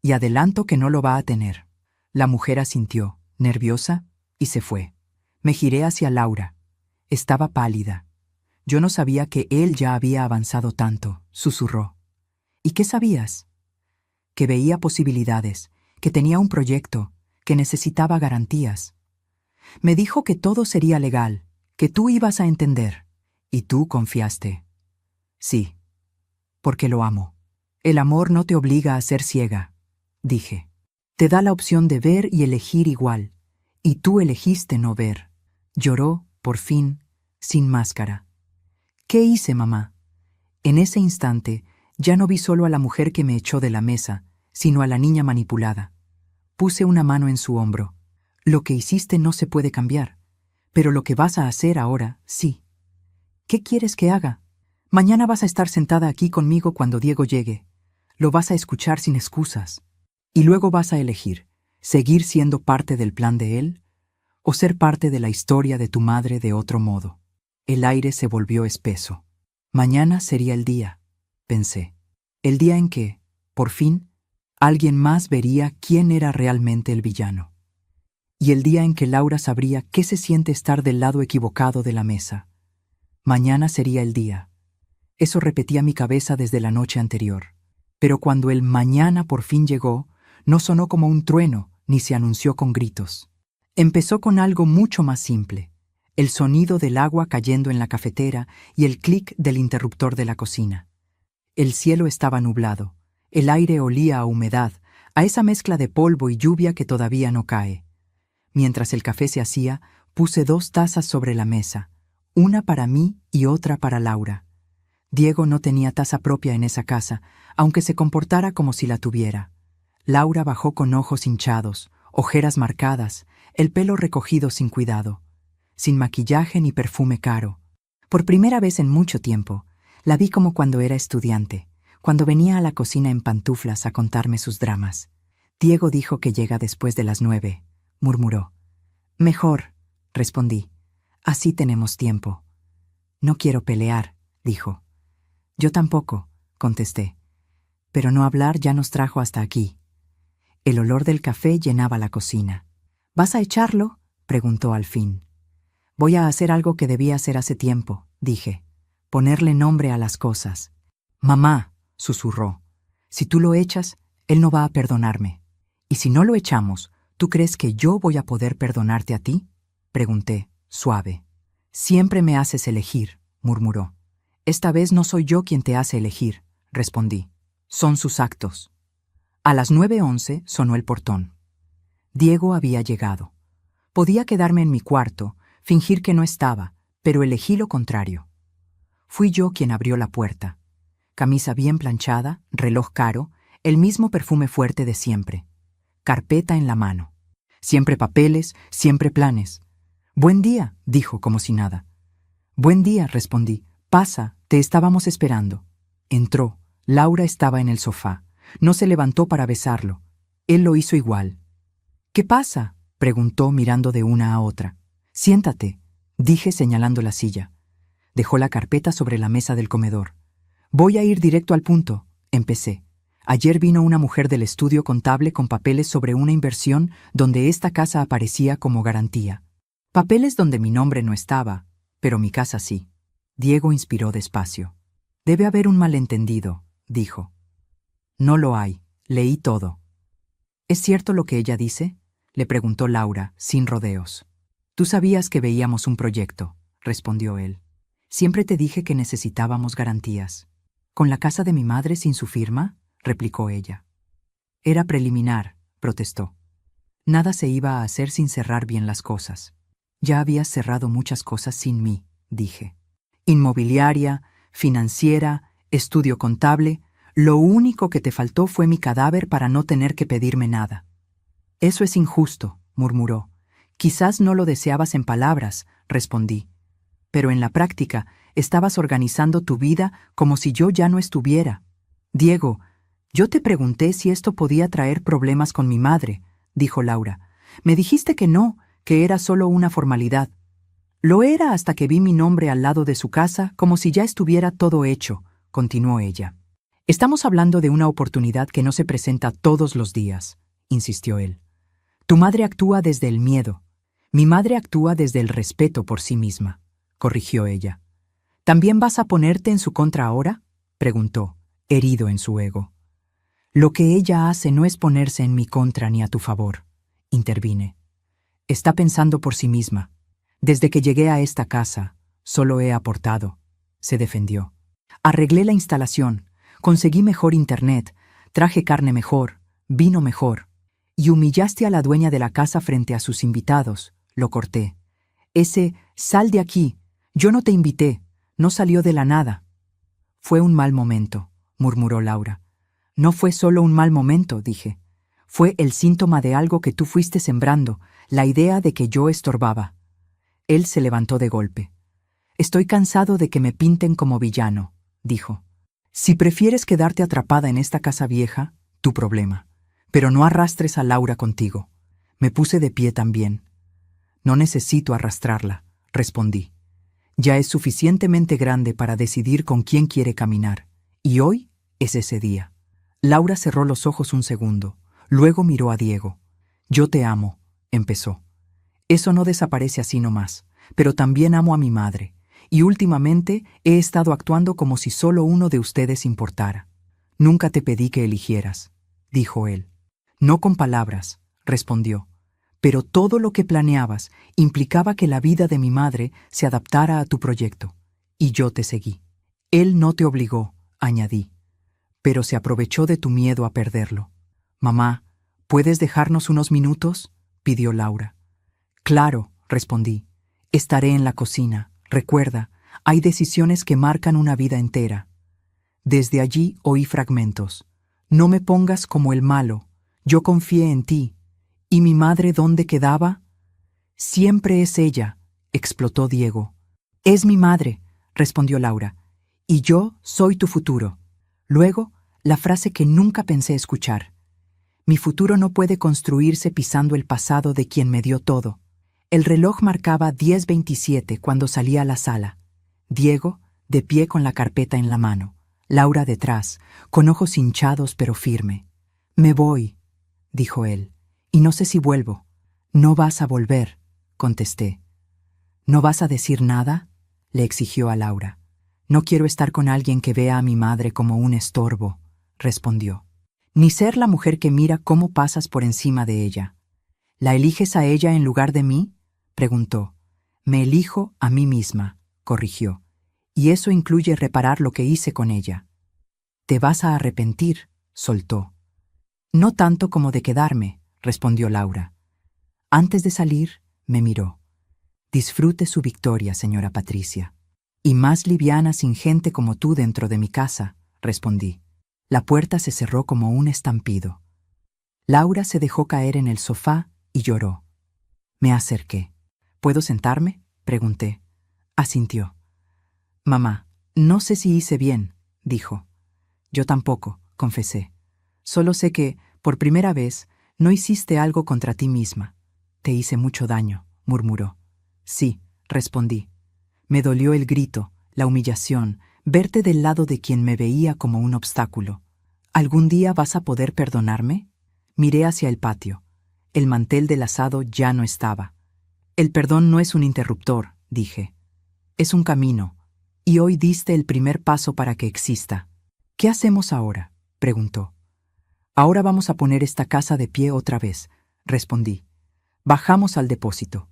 Speaker 1: Y adelanto que no lo va a tener. La mujer asintió, nerviosa, y se fue. Me giré hacia Laura. Estaba pálida. Yo no sabía que él ya había avanzado tanto, susurró. ¿Y qué sabías? Que veía posibilidades, que tenía un proyecto, que necesitaba garantías. Me dijo que todo sería legal, que tú ibas a entender. Y tú confiaste. Sí, porque lo amo. El amor no te obliga a ser ciega, dije. Te da la opción de ver y elegir igual, y tú elegiste no ver. Lloró, por fin, sin máscara. ¿Qué hice, mamá? En ese instante, ya no vi solo a la mujer que me echó de la mesa, sino a la niña manipulada. Puse una mano en su hombro. Lo que hiciste no se puede cambiar, pero lo que vas a hacer ahora, sí. ¿Qué quieres que haga? Mañana vas a estar sentada aquí conmigo cuando Diego llegue. Lo vas a escuchar sin excusas. Y luego vas a elegir, seguir siendo parte del plan de él o ser parte de la historia de tu madre de otro modo. El aire se volvió espeso. Mañana sería el día, pensé. El día en que, por fin, alguien más vería quién era realmente el villano. Y el día en que Laura sabría qué se siente estar del lado equivocado de la mesa. Mañana sería el día. Eso repetía mi cabeza desde la noche anterior. Pero cuando el mañana por fin llegó, no sonó como un trueno, ni se anunció con gritos. Empezó con algo mucho más simple, el sonido del agua cayendo en la cafetera y el clic del interruptor de la cocina. El cielo estaba nublado, el aire olía a humedad, a esa mezcla de polvo y lluvia que todavía no cae. Mientras el café se hacía, puse 2 tazas sobre la mesa, una para mí y otra para Laura. Diego no tenía taza propia en esa casa, aunque se comportara como si la tuviera. Laura bajó con ojos hinchados, ojeras marcadas, el pelo recogido sin cuidado, sin maquillaje ni perfume caro. Por primera vez en mucho tiempo, la vi como cuando era estudiante, cuando venía a la cocina en pantuflas a contarme sus dramas. Diego dijo que llega después de las 9, murmuró. Mejor, respondí. Así tenemos tiempo. No quiero pelear, dijo. Yo tampoco, contesté. Pero no hablar ya nos trajo hasta aquí. El olor del café llenaba la cocina. ¿Vas a echarlo?, preguntó al fin. Voy a hacer algo que debía hacer hace tiempo, dije. Ponerle nombre a las cosas. Mamá, susurró. Si tú lo echas, él no va a perdonarme. Y si no lo echamos, ¿tú crees que yo voy a poder perdonarte a ti?, pregunté, suave. Siempre me haces elegir, murmuró. Esta vez no soy yo quien te hace elegir, respondí. Son sus actos. A las 9:11 sonó el portón. Diego había llegado. Podía quedarme en mi cuarto, fingir que no estaba, pero elegí lo contrario. Fui yo quien abrió la puerta. Camisa bien planchada, reloj caro, el mismo perfume fuerte de siempre. Carpeta en la mano. Siempre papeles, siempre planes. Buen día, dijo como si nada. Buen día, respondí. Pasa, te estábamos esperando. Entró. Laura estaba en el sofá. No se levantó para besarlo. Él lo hizo igual. ¿Qué pasa?, preguntó mirando de una a otra. Siéntate, dije señalando la silla. Dejó la carpeta sobre la mesa del comedor. Voy a ir directo al punto, empecé. Ayer vino una mujer del estudio contable con papeles sobre una inversión donde esta casa aparecía como garantía. Papeles donde mi nombre no estaba, pero mi casa sí. Diego inspiró despacio. Debe haber un malentendido, dijo. No lo hay, leí todo. ¿Es cierto lo que ella dice?, le preguntó Laura, sin rodeos. Tú sabías que veíamos un proyecto, respondió él. Siempre te dije que necesitábamos garantías. ¿Con la casa de mi madre sin su firma?, replicó ella. Era preliminar, protestó. Nada se iba a hacer sin cerrar bien las cosas. Ya habías cerrado muchas cosas sin mí, dije. Inmobiliaria, financiera, estudio contable. Lo único que te faltó fue mi cadáver para no tener que pedirme nada. Eso es injusto, murmuró. Quizás no lo deseabas en palabras, respondí. Pero en la práctica estabas organizando tu vida como si yo ya no estuviera. Diego, yo te pregunté si esto podía traer problemas con mi madre, dijo Laura. Me dijiste que no, que era solo una formalidad. Lo era hasta que vi mi nombre al lado de su casa como si ya estuviera todo hecho, continuó ella. Estamos hablando de una oportunidad que no se presenta todos los días, insistió él. Tu madre actúa desde el miedo. Mi madre actúa desde el respeto por sí misma, corrigió ella. ¿También vas a ponerte en su contra ahora?, preguntó, herido en su ego. Lo que ella hace no es ponerse en mi contra ni a tu favor, intervine. Está pensando por sí misma. Desde que llegué a esta casa, solo he aportado, se defendió. Arreglé la instalación, conseguí mejor internet, traje carne mejor, vino mejor. Y humillaste a la dueña de la casa frente a sus invitados, lo corté. Ese «sal de aquí, yo no te invité», no salió de la nada. Fue un mal momento, murmuró Laura. No fue solo un mal momento, dije. Fue el síntoma de algo que tú fuiste sembrando, la idea de que yo estorbaba. Él se levantó de golpe. Estoy cansado de que me pinten como villano, dijo. Si prefieres quedarte atrapada en esta casa vieja, tu problema. Pero no arrastres a Laura contigo. Me puse de pie también. No necesito arrastrarla, respondí. Ya es suficientemente grande para decidir con quién quiere caminar. Y hoy es ese día. Laura cerró los ojos un segundo. Luego miró a Diego. Yo te amo, empezó. Eso no desaparece así nomás. Pero también amo a mi madre. Y últimamente he estado actuando como si solo uno de ustedes importara. Nunca te pedí que eligieras, dijo él. No con palabras, respondió. Pero todo lo que planeabas implicaba que la vida de mi madre se adaptara a tu proyecto. Y yo te seguí. Él no te obligó, añadí. Pero se aprovechó de tu miedo a perderlo. Mamá, ¿puedes dejarnos unos minutos?, pidió Laura. Claro, respondí. Estaré en la cocina. Recuerda, hay decisiones que marcan una vida entera. Desde allí oí fragmentos. No me pongas como el malo. Yo confié en ti. ¿Y mi madre dónde quedaba? Siempre es ella, explotó Diego. Es mi madre, respondió Laura. Y yo soy tu futuro. Luego, la frase que nunca pensé escuchar. Mi futuro no puede construirse pisando el pasado de quien me dio todo. El reloj marcaba 10:27 cuando salí a la sala. Diego, de pie con la carpeta en la mano. Laura detrás, con ojos hinchados pero firme. Me voy, dijo él, y no sé si vuelvo. No vas a volver, contesté. ¿No vas a decir nada?, le exigió a Laura. No quiero estar con alguien que vea a mi madre como un estorbo, respondió. Ni ser la mujer que mira cómo pasas por encima de ella. ¿La eliges a ella en lugar de mí?, preguntó. Me elijo a mí misma, corrigió. Y eso incluye reparar lo que hice con ella. Te vas a arrepentir, soltó. No tanto como de quedarme, respondió Laura. Antes de salir, me miró. Disfrute su victoria, señora Patricia. Y más liviana sin gente como tú dentro de mi casa, respondí. La puerta se cerró como un estampido. Laura se dejó caer en el sofá y lloró. Me acerqué. ¿Puedo sentarme?, pregunté. Asintió. Mamá, no sé si hice bien, dijo. Yo tampoco, confesé. Solo sé que, por primera vez, no hiciste algo contra ti misma. Te hice mucho daño, murmuró. Sí, respondí. Me dolió el grito, la humillación, verte del lado de quien me veía como un obstáculo. ¿Algún día vas a poder perdonarme? Miré hacia el patio. El mantel del asado ya no estaba. El perdón no es un interruptor, dije. Es un camino, y hoy diste el primer paso para que exista. ¿Qué hacemos ahora?, preguntó. Ahora vamos a poner esta casa de pie otra vez, respondí. Bajamos al depósito.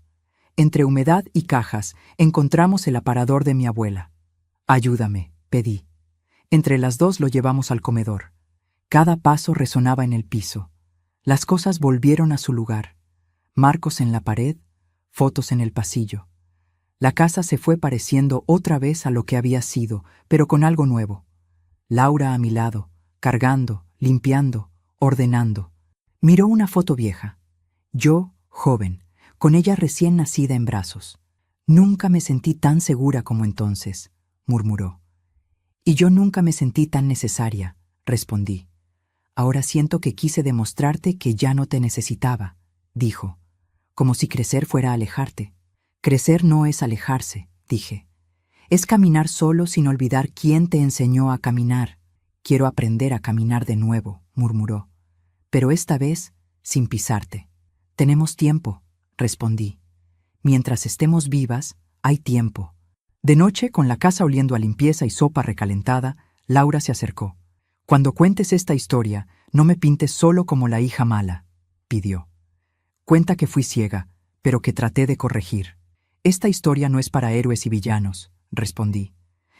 Speaker 1: Entre humedad y cajas encontramos el aparador de mi abuela. Ayúdame, pedí. Entre las dos lo llevamos al comedor. Cada paso resonaba en el piso. Las cosas volvieron a su lugar. Marcos en la pared, fotos en el pasillo. La casa se fue pareciendo otra vez a lo que había sido, pero con algo nuevo. Laura a mi lado, cargando, limpiando, ordenando. Miró una foto vieja. Yo, joven, con ella recién nacida en brazos. Nunca me sentí tan segura como entonces, murmuró. Y yo nunca me sentí tan necesaria, respondí. Ahora siento que quise demostrarte que ya no te necesitaba, dijo, como si crecer fuera alejarte. Crecer no es alejarse, dije. Es caminar solo sin olvidar quién te enseñó a caminar. Quiero aprender a caminar de nuevo, murmuró. Pero esta vez, sin pisarte. Tenemos tiempo, respondí. Mientras estemos vivas, hay tiempo. De noche, con la casa oliendo a limpieza y sopa recalentada, Laura se acercó. Cuando cuentes esta historia, no me pintes solo como la hija mala, pidió. Cuenta que fui ciega, pero que traté de corregir. Esta historia no es para héroes y villanos, respondí.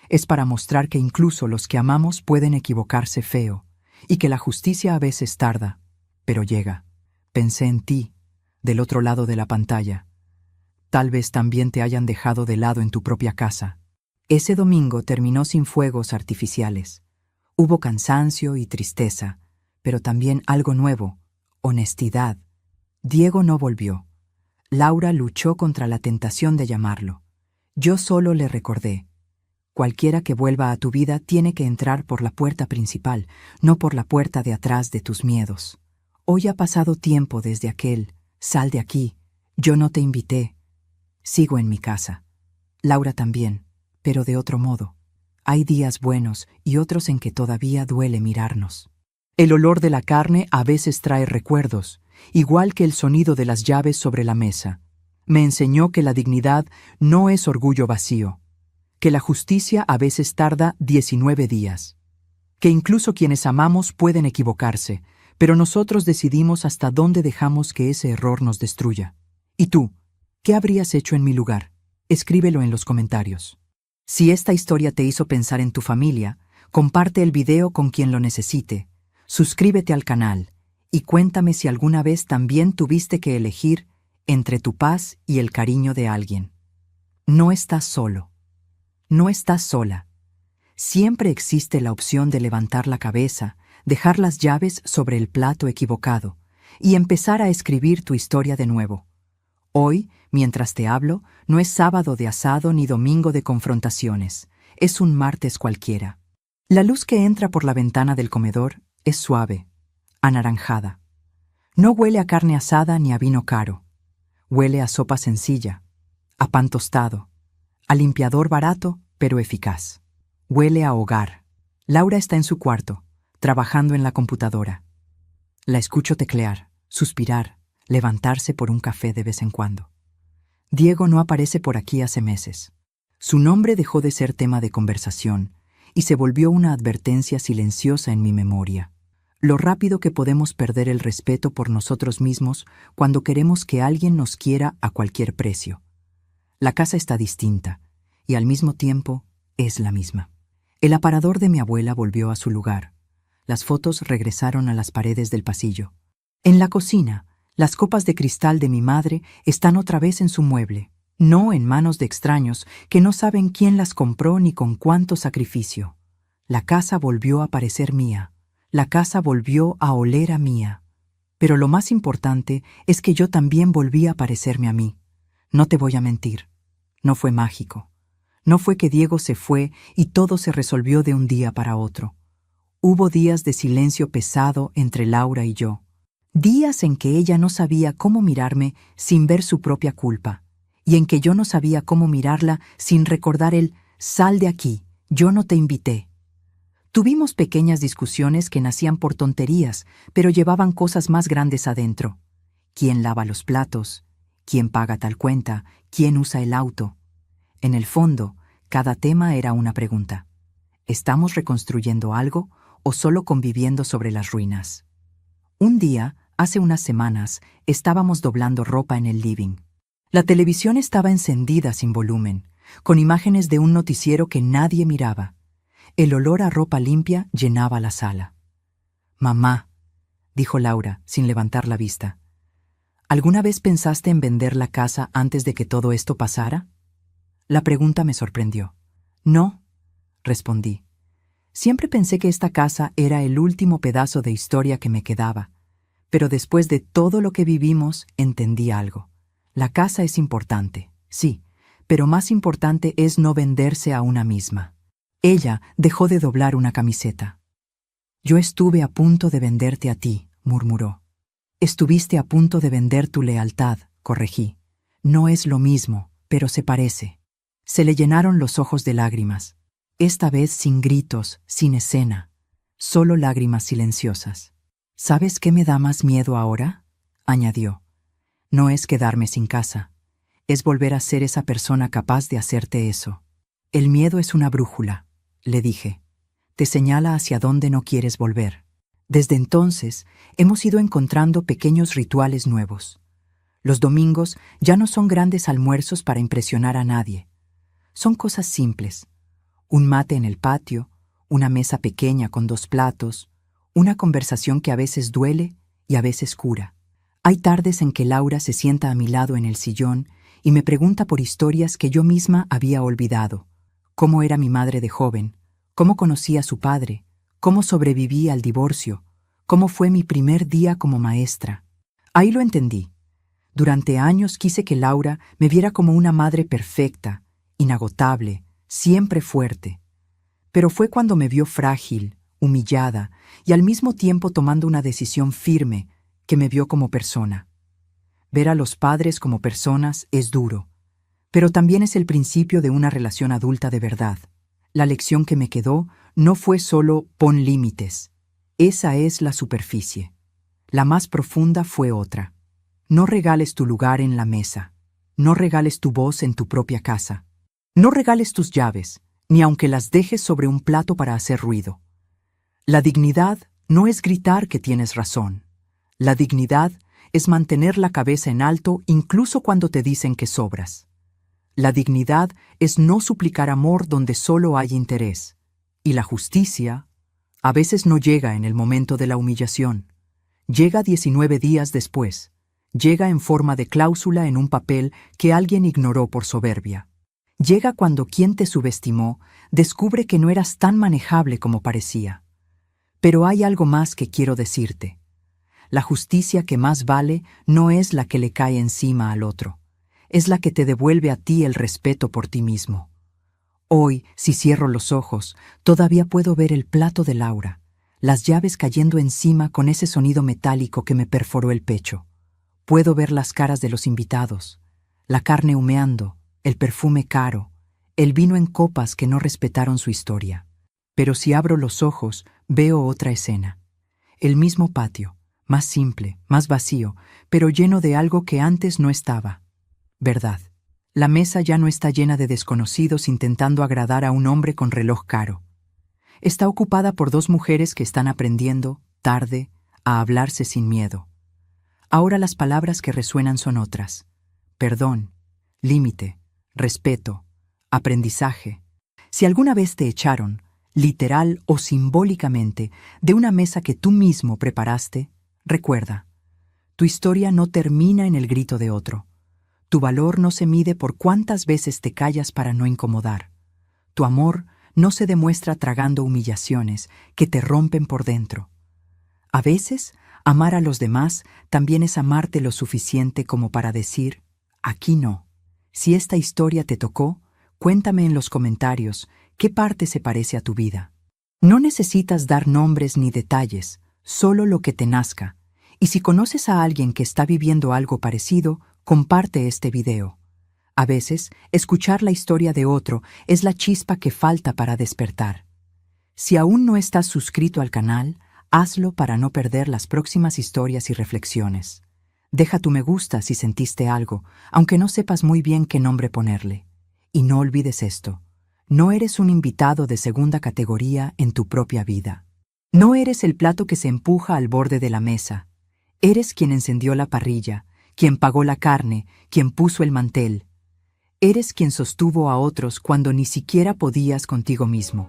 Speaker 1: Es para mostrar que incluso los que amamos pueden equivocarse feo, y que la justicia a veces tarda, pero llega. Pensé en ti, del otro lado de la pantalla. Tal vez también te hayan dejado de lado en tu propia casa. Ese domingo terminó sin fuegos artificiales. Hubo cansancio y tristeza, pero también algo nuevo, honestidad. Diego no volvió. Laura luchó contra la tentación de llamarlo. Yo solo le recordé: cualquiera que vuelva a tu vida tiene que entrar por la puerta principal, no por la puerta de atrás de tus miedos. Hoy ha pasado tiempo desde aquel «sal de aquí», yo no te invité. Sigo en mi casa. Laura también, pero de otro modo. Hay días buenos y otros en que todavía duele mirarnos. El olor de la carne a veces trae recuerdos, igual que el sonido de las llaves sobre la mesa. Me enseñó que la dignidad no es orgullo vacío, que la justicia a veces tarda 19 días, que incluso quienes amamos pueden equivocarse, pero nosotros decidimos hasta dónde dejamos que ese error nos destruya. ¿Y tú? ¿Qué habrías hecho en mi lugar? Escríbelo en los comentarios. Si esta historia te hizo pensar en tu familia, comparte el video con quien lo necesite, suscríbete al canal y cuéntame si alguna vez también tuviste que elegir entre tu paz y el cariño de alguien. No estás solo. No estás sola. Siempre existe la opción de levantar la cabeza, dejar las llaves sobre el plato equivocado y empezar a escribir tu historia de nuevo. Hoy, mientras te hablo, no es sábado de asado ni domingo de confrontaciones, es un martes cualquiera. La luz que entra por la ventana del comedor es suave, anaranjada. No huele a carne asada ni a vino caro. Huele a sopa sencilla, a pan tostado, a limpiador barato pero eficaz. Huele a hogar. Laura está en su cuarto, trabajando en la computadora. La escucho teclear, suspirar, levantarse por un café de vez en cuando. Diego no aparece por aquí hace meses. Su nombre dejó de ser tema de conversación y se volvió una advertencia silenciosa en mi memoria. Lo rápido que podemos perder el respeto por nosotros mismos cuando queremos que alguien nos quiera a cualquier precio. La casa está distinta y al mismo tiempo es la misma. El aparador de mi abuela volvió a su lugar. Las fotos regresaron a las paredes del pasillo. En la cocina, las copas de cristal de mi madre están otra vez en su mueble, no en manos de extraños que no saben quién las compró ni con cuánto sacrificio. La casa volvió a parecer mía. La casa volvió a oler a mía. Pero lo más importante es que yo también volví a parecerme a mí. No te voy a mentir. No fue mágico. No fue que Diego se fue y todo se resolvió de un día para otro. Hubo días de silencio pesado entre Laura y yo. Días en que ella no sabía cómo mirarme sin ver su propia culpa, y en que yo no sabía cómo mirarla sin recordar el «sal de aquí, yo no te invité». Tuvimos pequeñas discusiones que nacían por tonterías, pero llevaban cosas más grandes adentro. ¿Quién lava los platos? ¿Quién paga tal cuenta? ¿Quién usa el auto? En el fondo, cada tema era una pregunta. ¿Estamos reconstruyendo algo o solo conviviendo sobre las ruinas? Un día, hace unas semanas, estábamos doblando ropa en el living. La televisión estaba encendida sin volumen, con imágenes de un noticiero que nadie miraba. El olor a ropa limpia llenaba la sala. «Mamá», dijo Laura, sin levantar la vista, ¿alguna vez pensaste en vender la casa antes de que todo esto pasara? La pregunta me sorprendió. «No», respondí. Siempre pensé que esta casa era el último pedazo de historia que me quedaba, pero después de todo lo que vivimos entendí algo. La casa es importante, sí, pero más importante es no venderse a una misma. Ella dejó de doblar una camiseta. «Yo estuve a punto de venderte a ti», murmuró. «Estuviste a punto de vender tu lealtad», corregí. «No es lo mismo, pero se parece». Se le llenaron los ojos de lágrimas. Esta vez sin gritos, sin escena, solo lágrimas silenciosas. «¿Sabes qué me da más miedo ahora?», añadió. «No es quedarme sin casa, es volver a ser esa persona capaz de hacerte eso. El miedo es una brújula», le dije. «Te señala hacia dónde no quieres volver». Desde entonces, hemos ido encontrando pequeños rituales nuevos. Los domingos ya no son grandes almuerzos para impresionar a nadie. Son cosas simples. Un mate en el patio, una mesa pequeña con 2 platos, una conversación que a veces duele y a veces cura. Hay tardes en que Laura se sienta a mi lado en el sillón y me pregunta por historias que yo misma había olvidado. Cómo era mi madre de joven, cómo conocí a su padre, cómo sobreviví al divorcio, cómo fue mi primer día como maestra. Ahí lo entendí. Durante años quise que Laura me viera como una madre perfecta, inagotable, siempre fuerte. Pero fue cuando me vio frágil, humillada y al mismo tiempo tomando una decisión firme que me vio como persona. Ver a los padres como personas es duro, pero también es el principio de una relación adulta de verdad. La lección que me quedó no fue solo pon límites. Esa es la superficie. La más profunda fue otra. No regales tu lugar en la mesa. No regales tu voz en tu propia casa. No regales tus llaves, ni aunque las dejes sobre un plato para hacer ruido. La dignidad no es gritar que tienes razón. La dignidad es mantener la cabeza en alto incluso cuando te dicen que sobras. La dignidad es no suplicar amor donde solo hay interés. Y la justicia a veces no llega en el momento de la humillación. Llega 19 días después. Llega en forma de cláusula en un papel que alguien ignoró por soberbia. Llega cuando quien te subestimó descubre que no eras tan manejable como parecía. Pero hay algo más que quiero decirte. La justicia que más vale no es la que le cae encima al otro. Es la que te devuelve a ti el respeto por ti mismo. Hoy, si cierro los ojos, todavía puedo ver el plato de Laura, las llaves cayendo encima con ese sonido metálico que me perforó el pecho. Puedo ver las caras de los invitados, la carne humeando, el perfume caro, el vino en copas que no respetaron su historia. Pero si abro los ojos, veo otra escena. El mismo patio, más simple, más vacío, pero lleno de algo que antes no estaba. Verdad. La mesa ya no está llena de desconocidos intentando agradar a un hombre con reloj caro. Está ocupada por dos mujeres que están aprendiendo, tarde, a hablarse sin miedo. Ahora las palabras que resuenan son otras. Perdón, límite, respeto, aprendizaje. Si alguna vez te echaron, literal o simbólicamente, de una mesa que tú mismo preparaste, recuerda, tu historia no termina en el grito de otro. Tu valor no se mide por cuántas veces te callas para no incomodar. Tu amor no se demuestra tragando humillaciones que te rompen por dentro. A veces, amar a los demás también es amarte lo suficiente como para decir, aquí no. Si esta historia te tocó, cuéntame en los comentarios qué parte se parece a tu vida. No necesitas dar nombres ni detalles, solo lo que te nazca. Y si conoces a alguien que está viviendo algo parecido, comparte este video. A veces, escuchar la historia de otro es la chispa que falta para despertar. Si aún no estás suscrito al canal, hazlo para no perder las próximas historias y reflexiones. Deja tu me gusta si sentiste algo, aunque no sepas muy bien qué nombre ponerle. Y no olvides esto, no eres un invitado de segunda categoría en tu propia vida. No eres el plato que se empuja al borde de la mesa. Eres quien encendió la parrilla, quien pagó la carne, quien puso el mantel. Eres quien sostuvo a otros cuando ni siquiera podías contigo mismo.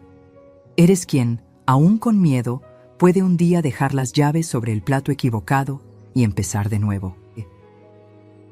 Speaker 1: Eres quien, aún con miedo, puede un día dejar las llaves sobre el plato equivocado y empezar de nuevo.